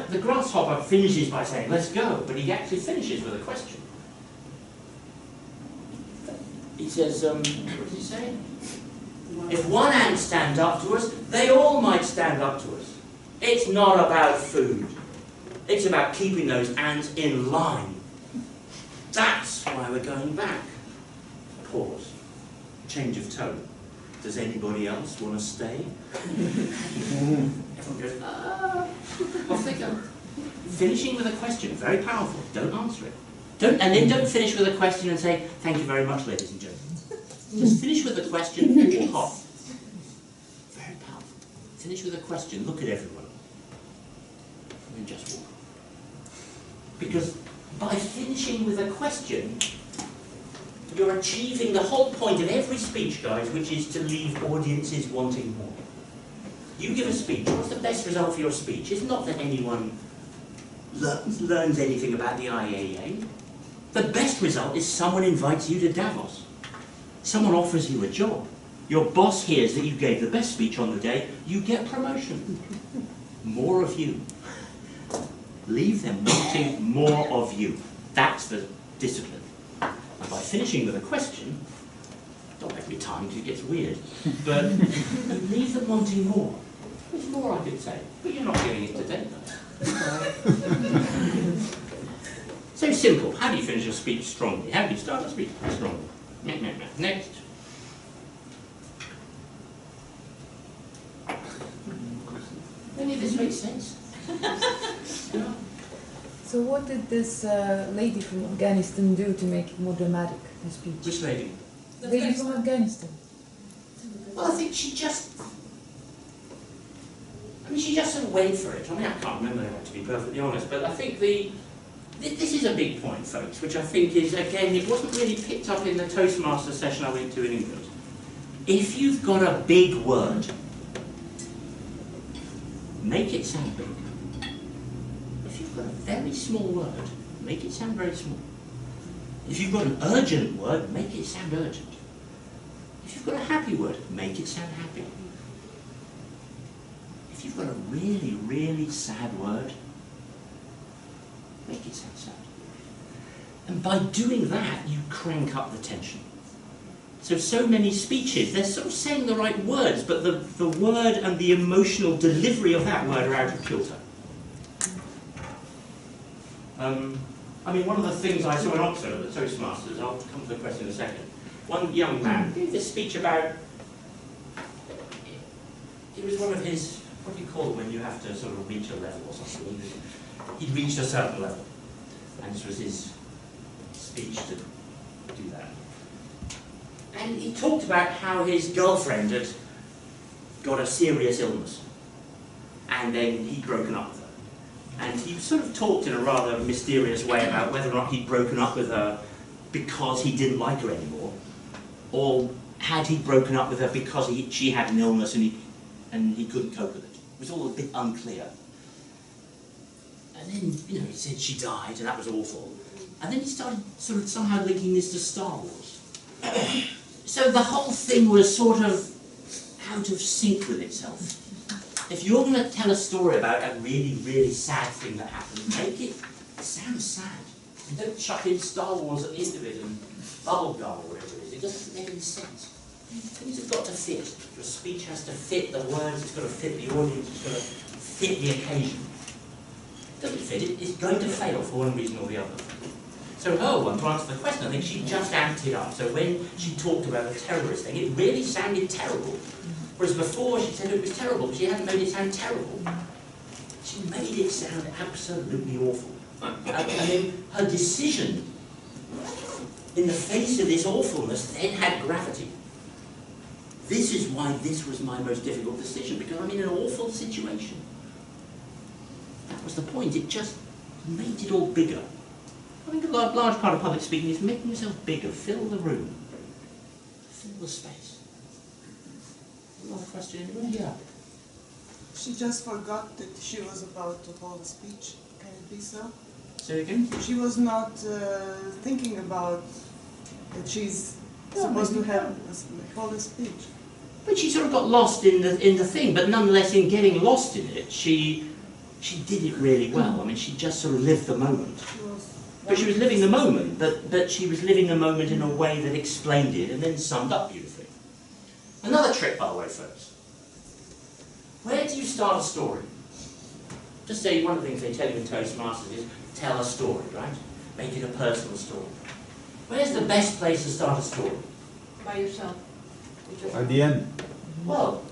the grasshopper finishes by saying, let's go, but he actually finishes with a question. He says, what does he say? If one ant stands up to us, they all might stand up to us. It's not about food. It's about keeping those ants in line. That's why we're going back. Pause. Change of tone. Does anybody else want to stay? Everyone goes, off they go. Finishing with a question, very powerful. Don't answer it. And then don't finish with a question and say, thank you very much, ladies and gentlemen. Just finish with a question and walk off. Very powerful. Finish with a question, look at everyone. And then just walk off. Because by finishing with a question, you're achieving the whole point of every speech, guys, which is to leave audiences wanting more. You give a speech, what's the best result for your speech? It's not that anyone learns anything about the IAA. The best result is someone invites you to Davos. Someone offers you a job. Your boss hears that you gave the best speech on the day, you get promotion. More of you. Leave them wanting more of you. That's the discipline. And by finishing with a question, not every time because it gets weird, but leave them wanting more. There's more I could say, but you're not getting it today. So simple. How do you finish a speech strongly? How do you start a speech strongly? Next. Any of this makes sense? Yeah. So what did this lady from Afghanistan do to make it more dramatic, her speech? Which lady? The lady from Afghanistan. Well, I think she just sort of went for it. I mean, I can't remember that, to be perfectly honest, but I think this is a big point, folks, which I think is, again, it wasn't really picked up in the Toastmaster session I went to in England. If you've got a big word, make it sound big. If you've got a very small word, make it sound very small. If you've got an urgent word, make it sound urgent. If you've got a happy word, make it sound happy. If you've got a really, really sad word, make it sound sad. And by doing that, you crank up the tension. So many speeches, they're sort of saying the right words, but the word and the emotional delivery of that word are out of kilter. I mean, one of the things I saw in Oxford at the Toastmasters, I'll come to the question in a second, one young man gave this speech about, it was one of his, what do you call it when you have to sort of reach a level or something? He'd reached a certain level, and this was his speech to do that. And he talked about how his girlfriend had got a serious illness, and then he'd broken up with her. And he sort of talked in a rather mysterious way about whether or not he'd broken up with her because he didn't like her anymore, or had he broken up with her because she had an illness and he couldn't cope with it. It was all a bit unclear. And then, you know, he said she died, and that was awful. And then he started sort of somehow linking this to Star Wars. So the whole thing was sort of out of sync with itself. If you're going to tell a story about a really, really sad thing that happened, make it sound sad. And don't chuck in Star Wars at the end of it and bubblegum or whatever it is. It doesn't make any sense. Things have got to fit. Your speech has to fit the words, it's got to fit the audience, it's got to fit the occasion. It doesn't fit, it's going to fail for one reason or the other. So her one, to answer the question, I think she just amped it up. So when she talked about the terrorist thing, it really sounded terrible. Whereas before she said it was terrible, but she hadn't made it sound terrible. She made it sound absolutely awful. And then her decision in the face of this awfulness then had gravity. This is why this was my most difficult decision, because I'm in an awful situation. That was the point. It just made it all bigger. I think a large part of public speaking is making yourself bigger. Fill the room. Fill the space. Another question? Yeah. She just forgot that she was about to hold a speech. Can it be so? Say again? She was not thinking about that she's supposed to hold a speech. But she sort of got lost in the thing, but nonetheless in getting lost in it, she did it really well. I mean, she just sort of lived the moment. But she was living the moment, but she was living the moment in a way that explained it and then summed up beautifully. Another trick, by the way, folks. Where do you start a story? Just say one of the things they tell you in Toastmasters is tell a story, right? Make it a personal story. Where's the best place to start a story? By yourself. At the end. Well,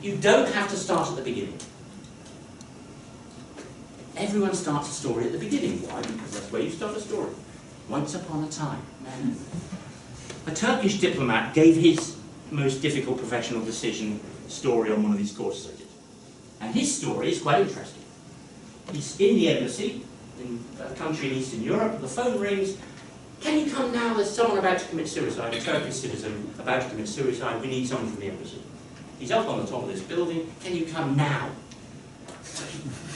you don't have to start at the beginning. Everyone starts a story at the beginning. Why? Because that's where you start a story. Once upon a time. A Turkish diplomat gave his most difficult professional decision story on one of these courses I did. And his story is quite interesting. He's in the embassy, in a country in Eastern Europe, the phone rings. Can you come now? There's someone about to commit suicide, a Turkish citizen about to commit suicide. We need someone from the embassy. He's up on the top of this building. Can you come now?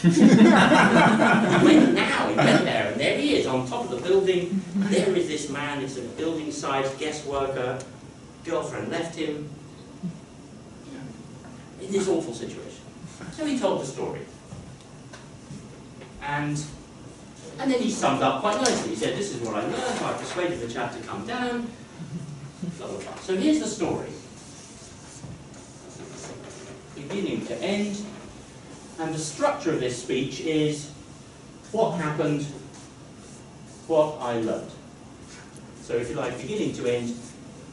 He went now, he went there, and there he is on top of the building. There is this man, it's a building site, guest worker, girlfriend left him. In this awful situation. So he told the story. And then he summed up quite nicely. He said, this is what I learned, I persuaded the chap to come down, blah, blah, blah. So here's the story. Beginning to end. And the structure of this speech is what happened, what I learned. So if you like, beginning to end,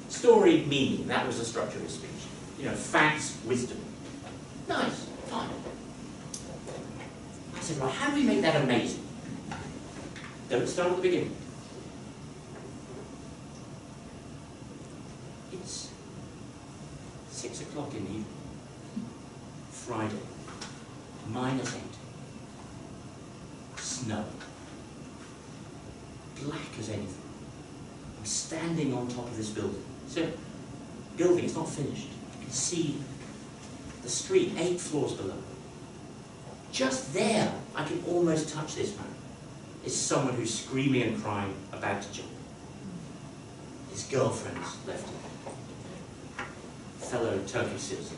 story, meaning, that was the structure of his speech. You know, facts, wisdom. Nice, fine. I said, right, how do we make that amazing? Don't start at the beginning. It's 6 o'clock in the evening, Friday. -8. Snow. Black as anything. I'm standing on top of this building. So, building, it's not finished. You can see the street 8 floors below. Just there, I can almost touch this man. Is someone who's screaming and crying, about to jump. His girlfriend's left him. Fellow Turkish citizen.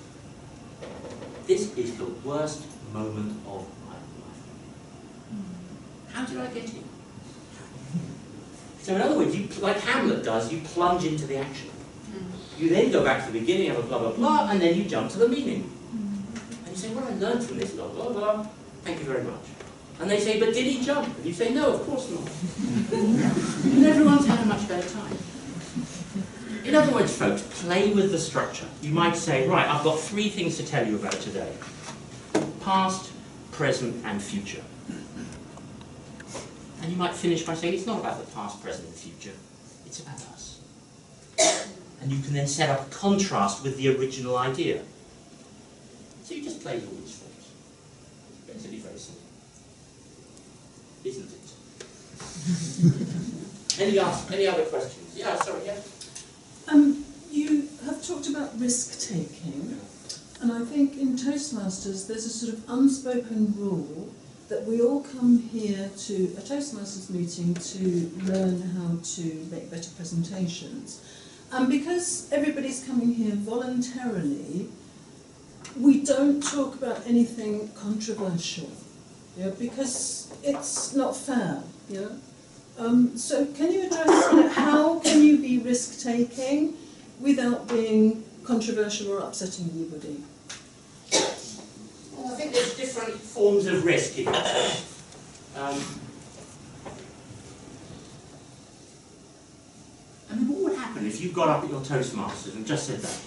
This is the worst moment of my life. How did I get here? So in other words, you, like Hamlet does, you plunge into the action. You then go back to the beginning of a blah, blah, blah, and then you jump to the meaning. And you say, what I learned from this, blah, blah, blah, thank you very much. And they say, but did he jump? And you say, no, of course not. And everyone's had a much better time. In other words, folks, play with the structure. You might say, right, I've got 3 things to tell you about today. Past, present, and future. And you might finish by saying, it's not about the past, present, and future. It's about us. And you can then set up a contrast with the original idea. So you just play with all these forms. It's basically very simple. Isn't it? Any other questions? Yeah, sorry, yeah? You have talked about risk-taking, and I think in Toastmasters there's a sort of unspoken rule that we all come here to a Toastmasters meeting to learn how to make better presentations. And because everybody's coming here voluntarily, we don't talk about anything controversial, because it's not fair. So can you address how can you be risk-taking without being controversial or upsetting anybody? Well, I think there's different forms of risk in if you got up at your Toastmasters and just said that,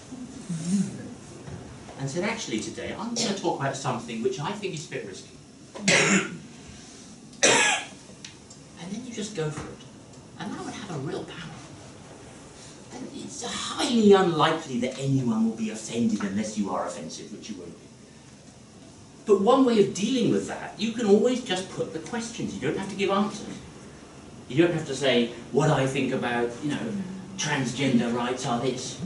and said, actually today, I'm going to talk about something which I think is a bit risky. And then you just go for it. And that would have a real power. And it's highly unlikely that anyone will be offended unless you are offensive, which you won't be. But one way of dealing with that, you can always just put the questions. You don't have to give answers. You don't have to say, what I think about, transgender rights are this.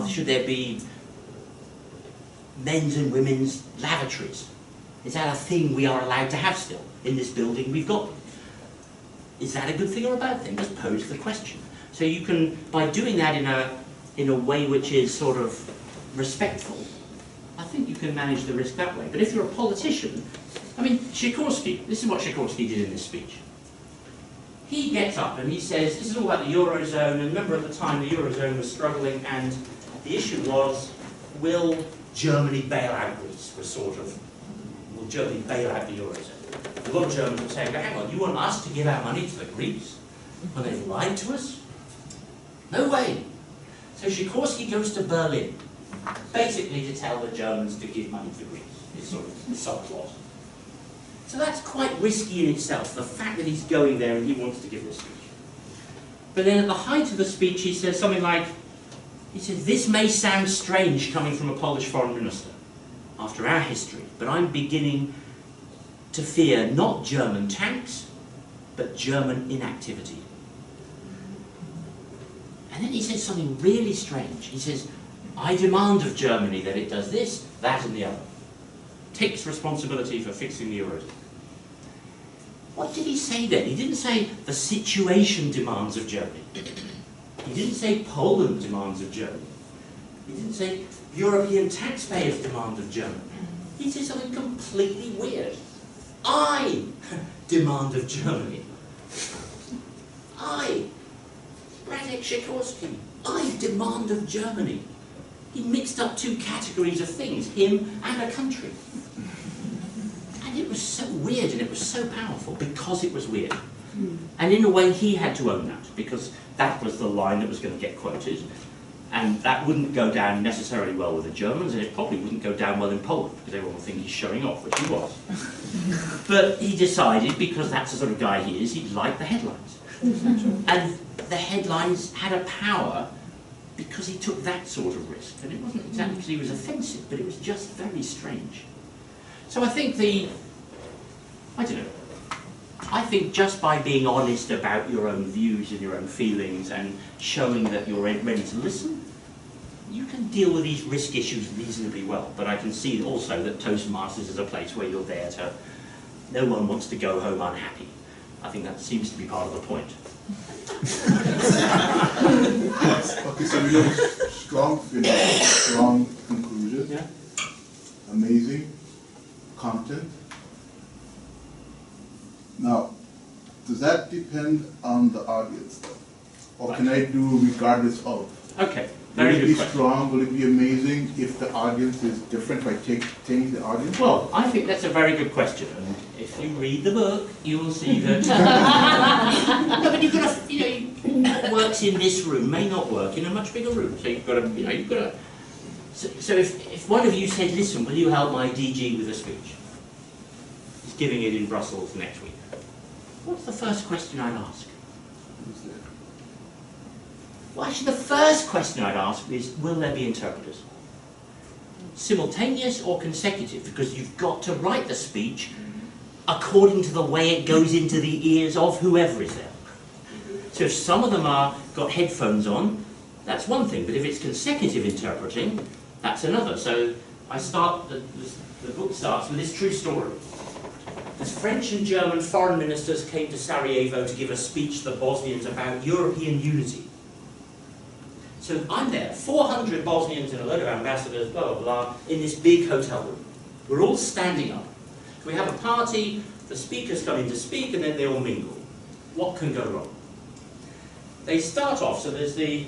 Should there be men's and women's lavatories? Is that a thing we are allowed to have still? In this building we've got them. Is that a good thing or a bad thing? Just pose the question. So you can, by doing that in a way which is sort of respectful, I think you can manage the risk that way. But if you're a politician, Sikorski, this is what Sikorski did in this speech. He gets up and he says, this is all about the Eurozone, and remember at the time the Eurozone was struggling, and the issue was, will Germany bail out Greece? Will Germany bail out the Eurozone? A lot of Germans were saying, hang on, you want us to give our money to the Greeks when they've lied to us? No way. So Sikorski goes to Berlin, basically to tell the Germans to give money to Greece. It's sort of the subplot. So that's quite risky in itself, the fact that he's going there and he wants to give this speech. But then at the height of the speech he says something like, this may sound strange coming from a Polish foreign minister after our history, but I'm beginning to fear not German tanks, but German inactivity. And then he says something really strange. He says, I demand of Germany that it does this, that and the other. Takes responsibility for fixing the Eurozone. What did he say then? He didn't say the situation demands of Germany. He didn't say Poland demands of Germany. He didn't say European taxpayers demand of Germany. He said something completely weird. I demand of Germany. I, Radek Sikorski, I demand of Germany. He mixed up two categories of things, him and a country. And it was so weird and it was so powerful because it was weird. And in a way he had to own that, because that was the line that was going to get quoted. And that wouldn't go down necessarily well with the Germans, and it probably wouldn't go down well in Poland, because everyone would think he's showing off, which he was. But he decided, because that's the sort of guy he is, he'd like the headlines. And the headlines had a power because he took that sort of risk. And it wasn't exactly because he was offensive, but it was just very strange. So I think I think just by being honest about your own views and your own feelings and showing that you're ready to listen, you can deal with these risk issues reasonably well. But I can see also that Toastmasters is a place where you're there to, no one wants to go home unhappy. I think that seems to be part of the point. Okay, so we have a strong finish, strong conclusion, yeah. Amazing content. Now, does that depend on the audience, though? Or can I do regardless of? Okay, very good question. Will it be strong, will it be amazing if the audience is different, if I change the audience? Well, I think that's a very good question. And if you read the book, you will see that... No, but you've got to, what works in this room may not work in a much bigger room. So you've got to, So if one of you said, listen, will you help my DG with a speech? He's giving it in Brussels next week. What's the first question I'd ask? Well, actually, the first question I'd ask is, will there be interpreters? Simultaneous or consecutive? Because you've got to write the speech according to the way it goes into the ears of whoever is there. So if some of them got headphones on, that's one thing. But if it's consecutive interpreting, that's another. So the book starts with this true story. As French and German foreign ministers came to Sarajevo to give a speech to the Bosnians about European unity. So I'm there, 400 Bosnians and a load of ambassadors, blah, blah, blah, in this big hotel room. We're all standing up. So we have a party, the speakers come in to speak, and then they all mingle. What can go wrong? They start off, so there's the...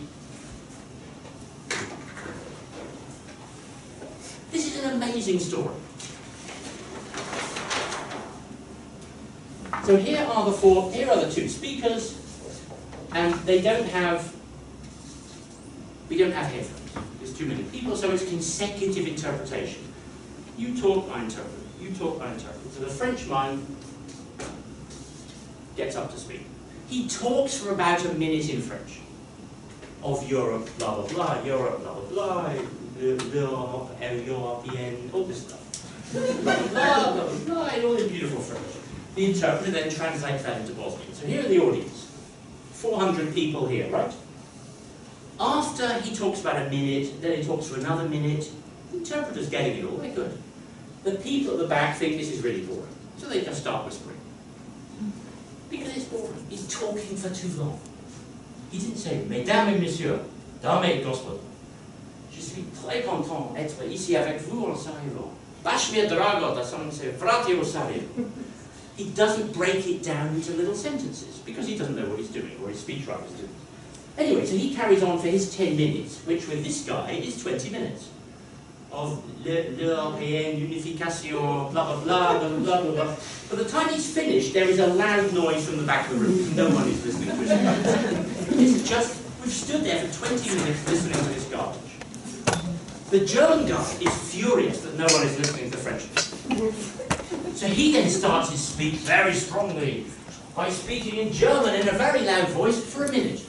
This is an amazing story. So here are the two speakers, and they don't have We don't have headphones. There's too many people, so it's consecutive interpretation. You talk, I interpret. You talk, I interpret. So the French mind gets up to speed. He talks for about a minute in French. Of Europe, blah, blah, blah, Europe, blah, blah, blah, l'Europe, European, all this stuff. Blah, blah, blah, blah, blah, all in beautiful French. The interpreter then translates that into Bosnian. So here are the audience. 400 people here, right? After he talks about a minute, then he talks for another minute, the interpreter's getting it all, they're good. The people at the back think this is really boring, so they just start whispering. Because it's boring. He's talking for too long. He didn't say, Mesdames et Messieurs, dames et gospoda, je suis très content d'être ici avec vous en Sarajevo. Baš mi je drago da sam se vratio u Sarajevo. He doesn't break it down into little sentences, because he doesn't know what he's doing, or his speechwriter's doing. Anyway, so he carries on for his 10 minutes, which with this guy is 20 minutes. Of l'Européenne unification, blah, blah, blah, blah, blah, blah, blah. By the time he's finished, there is a loud noise from the back of the room. No one is listening to his It's just, we've stood there for 20 minutes listening to this garbage. The German guy is furious that no one is listening to the Frenchman. So he then starts his speech very strongly by speaking in German in a very loud voice for a minute.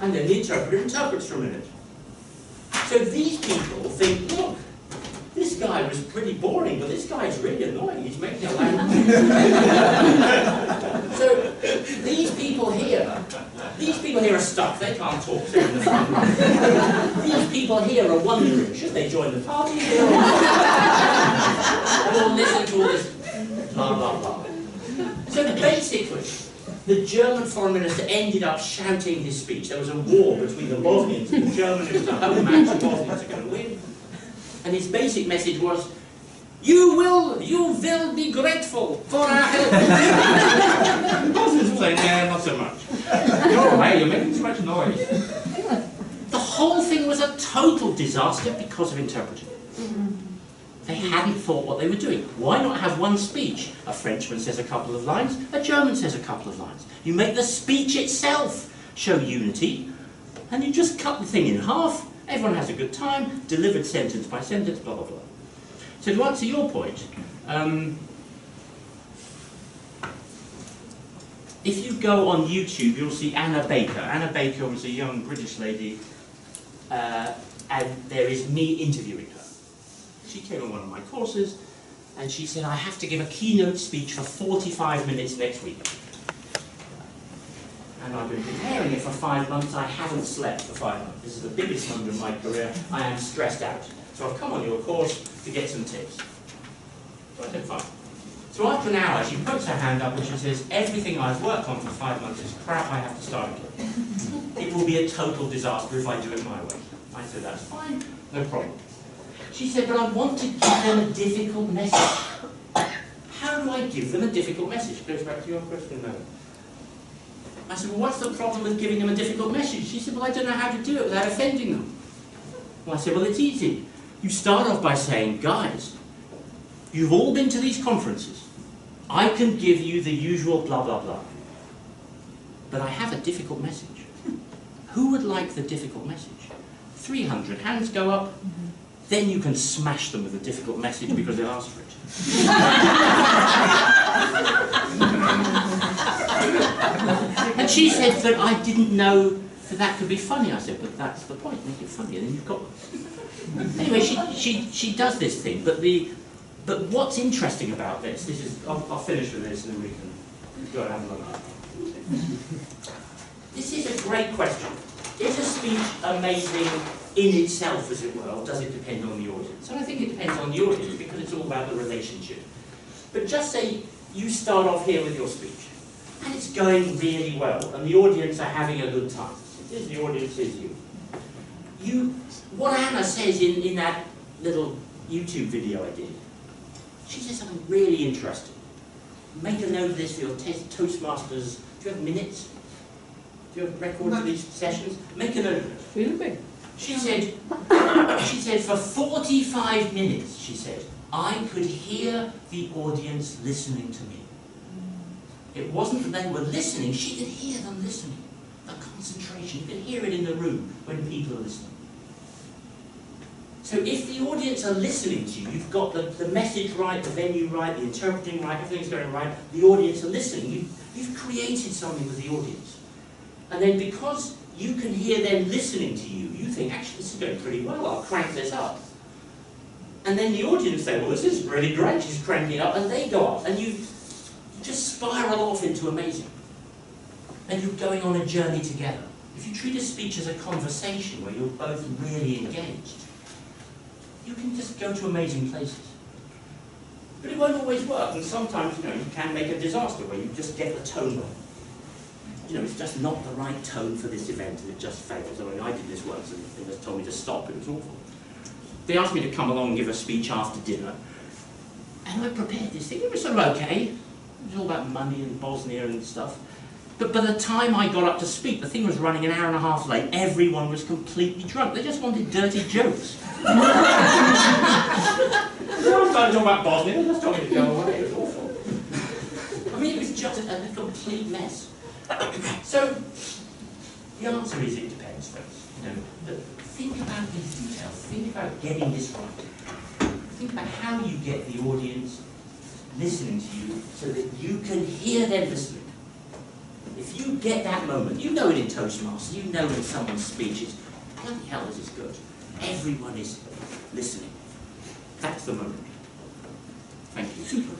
And then the interpreter interprets for a minute. So these people think, look, this guy was pretty boring, but this guy's really annoying. He's making a loud So these people here are stuck. They can't talk. They're in the front row. These people here are wondering, should they join the party here or listen to all this blah, blah, blah. So basically, the German foreign minister ended up shouting his speech. There was a war between the Bosnians and the Germans. It was a home match. The Bosnians are going to win. And his basic message was, you will be grateful for our help. The Bosnians were saying, yeah, not so much. Go away, you're making too much noise. The whole thing was a total disaster because of interpreting. They hadn't thought what they were doing. Why not have one speech? A Frenchman says a couple of lines, a German says a couple of lines. You make the speech itself show unity, and you just cut the thing in half, everyone has a good time, delivered sentence by sentence, blah, blah, blah. So to answer your point, if you go on YouTube, you'll see Anna Baker. Anna Baker was a young British lady, and there is me interviewing her. She came on one of my courses, and she said, I have to give a keynote speech for 45 minutes next week. And I've been preparing it for 5 months. I haven't slept for 5 months. This is the biggest moment of my career. I am stressed out. So I've come on your course to get some tips. So I said, fine. So after an hour, she puts her hand up and she says, everything I've worked on for 5 months is crap, I have to start again. It will be a total disaster if I do it my way. I said, that's fine, no problem. She said, but I want to give them a difficult message. How do I give them a difficult message? Goes back to your question now. I said, well, what's the problem with giving them a difficult message? She said, well, I don't know how to do it without offending them. Well, I said, well, it's easy. You start off by saying, guys, you've all been to these conferences. I can give you the usual blah, blah, blah. But I have a difficult message. Who would like the difficult message? 300 hands go up. Then you can smash them with a difficult message because they'll ask for it. And she said that I didn't know that that could be funny. I said, but that's the point, make it funny, and then you've got them. Anyway, she does this thing, but what's interesting about this is, I'll finish with this and then we can go and have a lunch. This is a great question. Is a speech amazing in itself, as it were, or does it depend on the audience? And I think it depends on the audience because it's all about the relationship. But just say you start off here with your speech, and it's going really well, and the audience are having a good time. Here's the audience, here's you. What Anna says in that little YouTube video I did, she says something really interesting. Make a note of this for your Toastmasters. Do you have minutes? Do you have records of these sessions? Make a note of it. Filming. She said, for 45 minutes, she said, I could hear the audience listening to me. It wasn't that they were listening, she could hear them listening. a concentration. You can hear it in the room when people are listening. So if the audience are listening to you, you've got the message right, the venue right, the interpreting right, everything's going right, the audience are listening, you've created something with the audience. And then because you can hear them listening to you, you think, actually, this is going pretty well, I'll crank this up. And then the audience say, well, this is really great, she's cranking it up, and they go up, and you just spiral off into amazing. And you're going on a journey together. If you treat a speech as a conversation where you're both really engaged, you can just go to amazing places. But it won't always work, and sometimes, you can make a disaster where you just get the tone wrong. It's just not the right tone for this event, and it just fails. I mean, I did this once, and they just told me to stop. It was awful. They asked me to come along and give a speech after dinner, and I prepared this thing. It was sort of okay. It was all about money and Bosnia and stuff. But by the time I got up to speak, the thing was running an hour and a half late. Everyone was completely drunk. They just wanted dirty jokes. I started talking about Bosnia, they just told me to go away. It was awful. I mean, it was just a complete mess. So, the answer is it depends, folks. But think about these details. Think about getting this right. Think about how you get the audience listening to you so that you can hear them listening. If you get that moment, you know it in Toastmasters, you know in someone's speech, it's, bloody hell, this is good. Everyone is listening. That's the moment. Thank you. Super.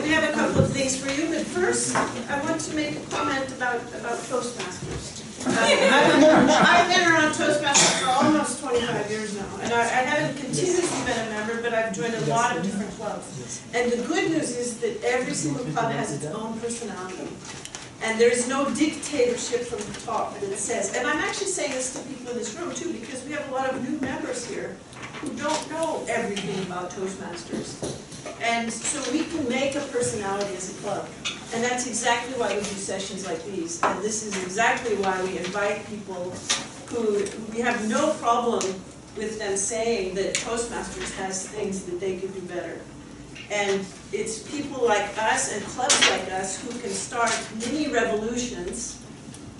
We have a couple of things for you, but first, I want to make a comment about Toastmasters. I've been around Toastmasters for almost 25 years now, and I haven't continuously been a member, but I've joined a lot of different clubs. And the good news is that every single club has its own personality. And there's no dictatorship from the top that says, and I'm actually saying this to people in this room too, because we have a lot of new members here who don't know everything about Toastmasters. And so we can make a personality as a club. And that's exactly why we do sessions like these. And this is exactly why we invite people who we have no problem with them saying that Toastmasters has things that they could do better. And it's people like us and clubs like us who can start mini revolutions.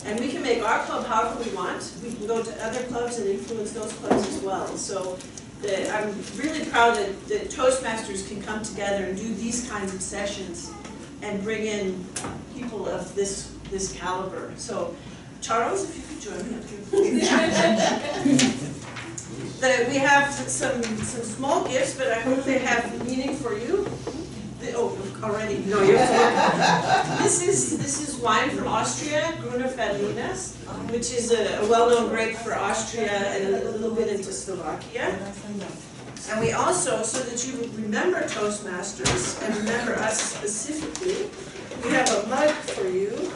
And we can make our club however we want. We can go to other clubs and influence those clubs as well. So I'm really proud that Toastmasters can come together and do these kinds of sessions and bring in people of this caliber. So, Charles, if you could join me up here. We have some small gifts, but I hope they have meaning for you. Already, no, you're fine. This is wine from Austria, Grüner Veltliner, which is a well-known grape for Austria and a little bit into Slovakia. And we also, so that you remember Toastmasters and remember us specifically, we have a mug for you.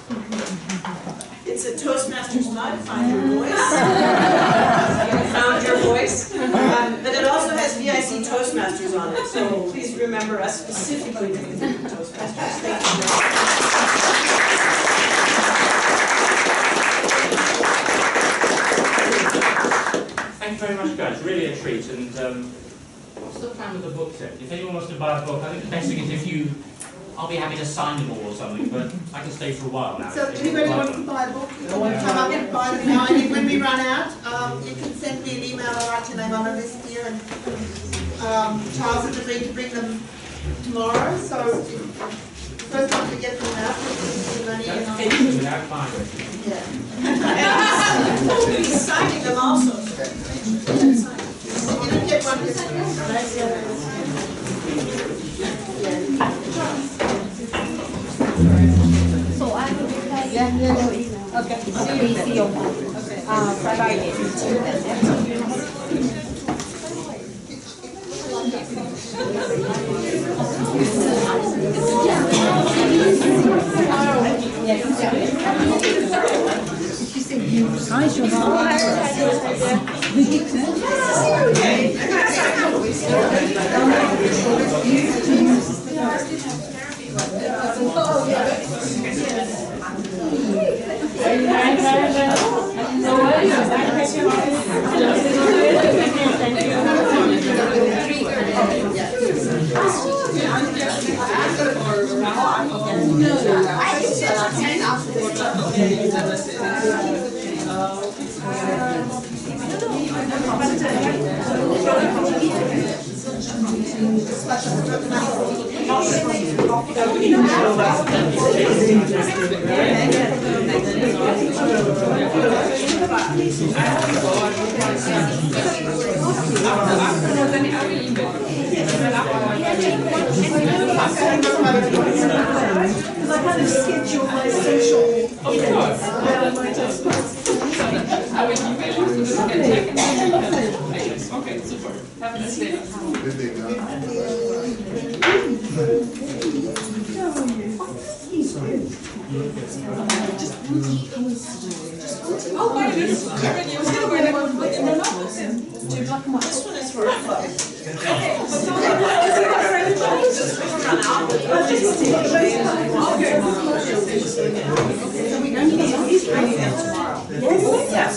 It's a Toastmasters mug, find your voice. You found your voice. But it also has VIC Toastmasters on it, so please remember us specifically when you think of Toastmasters. Thank you very much. Thank you very much, guys. Really a treat. And what's the plan with the book set? If anyone wants to buy a book, I think the best thing is I'll be happy to sign them all or something, but I can stay for a while now. So anybody wants to buy a book, you can come up and buy them now, and when we run out, you can send me an email, I'll write your name on a list here, and Charles has agreed to bring them tomorrow, so the first one to get them out, the money and I'll... Without buying it. Yeah. We'll be signing them also. You don't get one this So I will reply your okay. See you on Friday. How are you? I kind of schedule my social events around my test posts. I will email you so that you can check. Okay, super. Have a nice day. Oh, my goodness. I already was going to wear that one. This one is for He's bringing them tomorrow. Yes.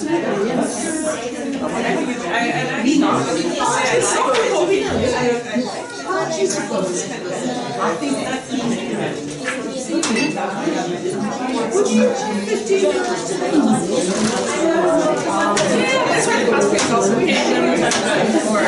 Would you have 15 minutes to make That's where the basket is also. We can't do it before.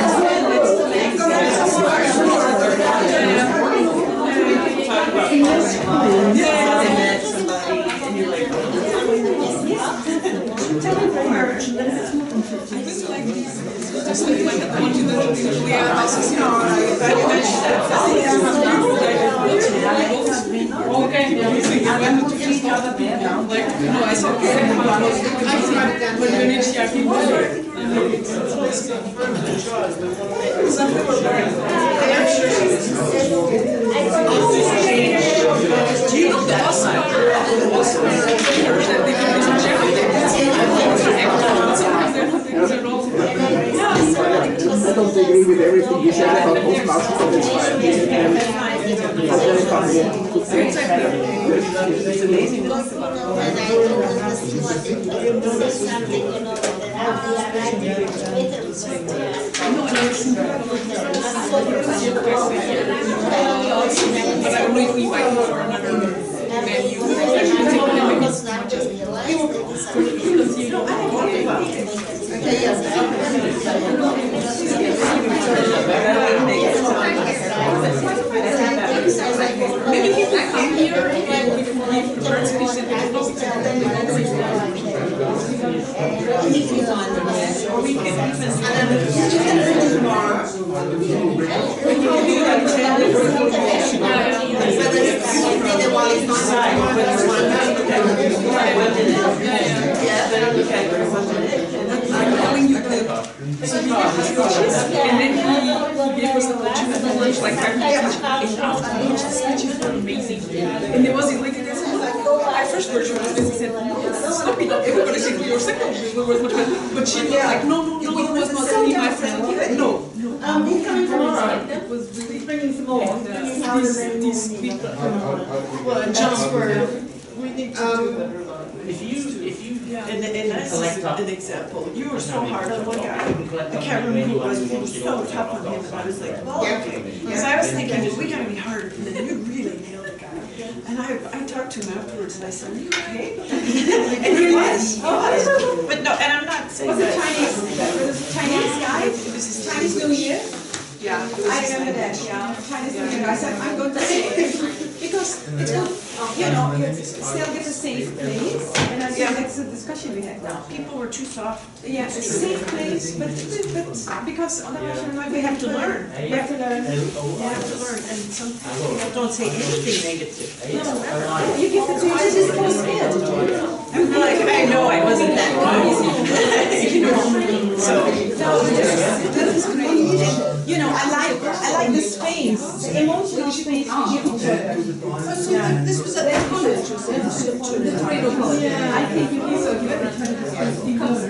I don't agree with everything you said about Postmaster, but it's fine. It's amazing to think But I really invite you for another menu. Maybe he can come here and or we can and then he gave us the lunch like 5 minutes each. It's amazing. And there was like this my first version of this. He said, "Stop it! Everybody said your second version was much better." But she was like, "No, it was not only my friend. No." He's coming tomorrow. He's bringing some more. These people. Well, just for we need to do better. And that's an example. You were so hard on one guy. I can't remember who it was, but you were so tough on him, and I was like, well, okay. Because I was thinking, we gotta be harder, and then you really nailed the guy. And I talked to him afterwards, and I said, are you okay? And he was. But no, and I'm not saying Was it that. Chinese guy? It was his Chinese New Year? Yeah. I remember that, yeah. Chinese New Year. I said, I'm going to say, because it's good, you know, you still get a safe place, and I think that's the discussion we had now. People were too soft. Yeah, it's a safe place, but because otherwise we have to learn. We have to learn. You have to learn, and some people don't say anything negative. You give the teachers this whole skill. I'm like, I know I wasn't that easy. You know, so this is great. You know, I like the space, the emotional space we give each other. This was at college, you said? Yeah, I think you did so good because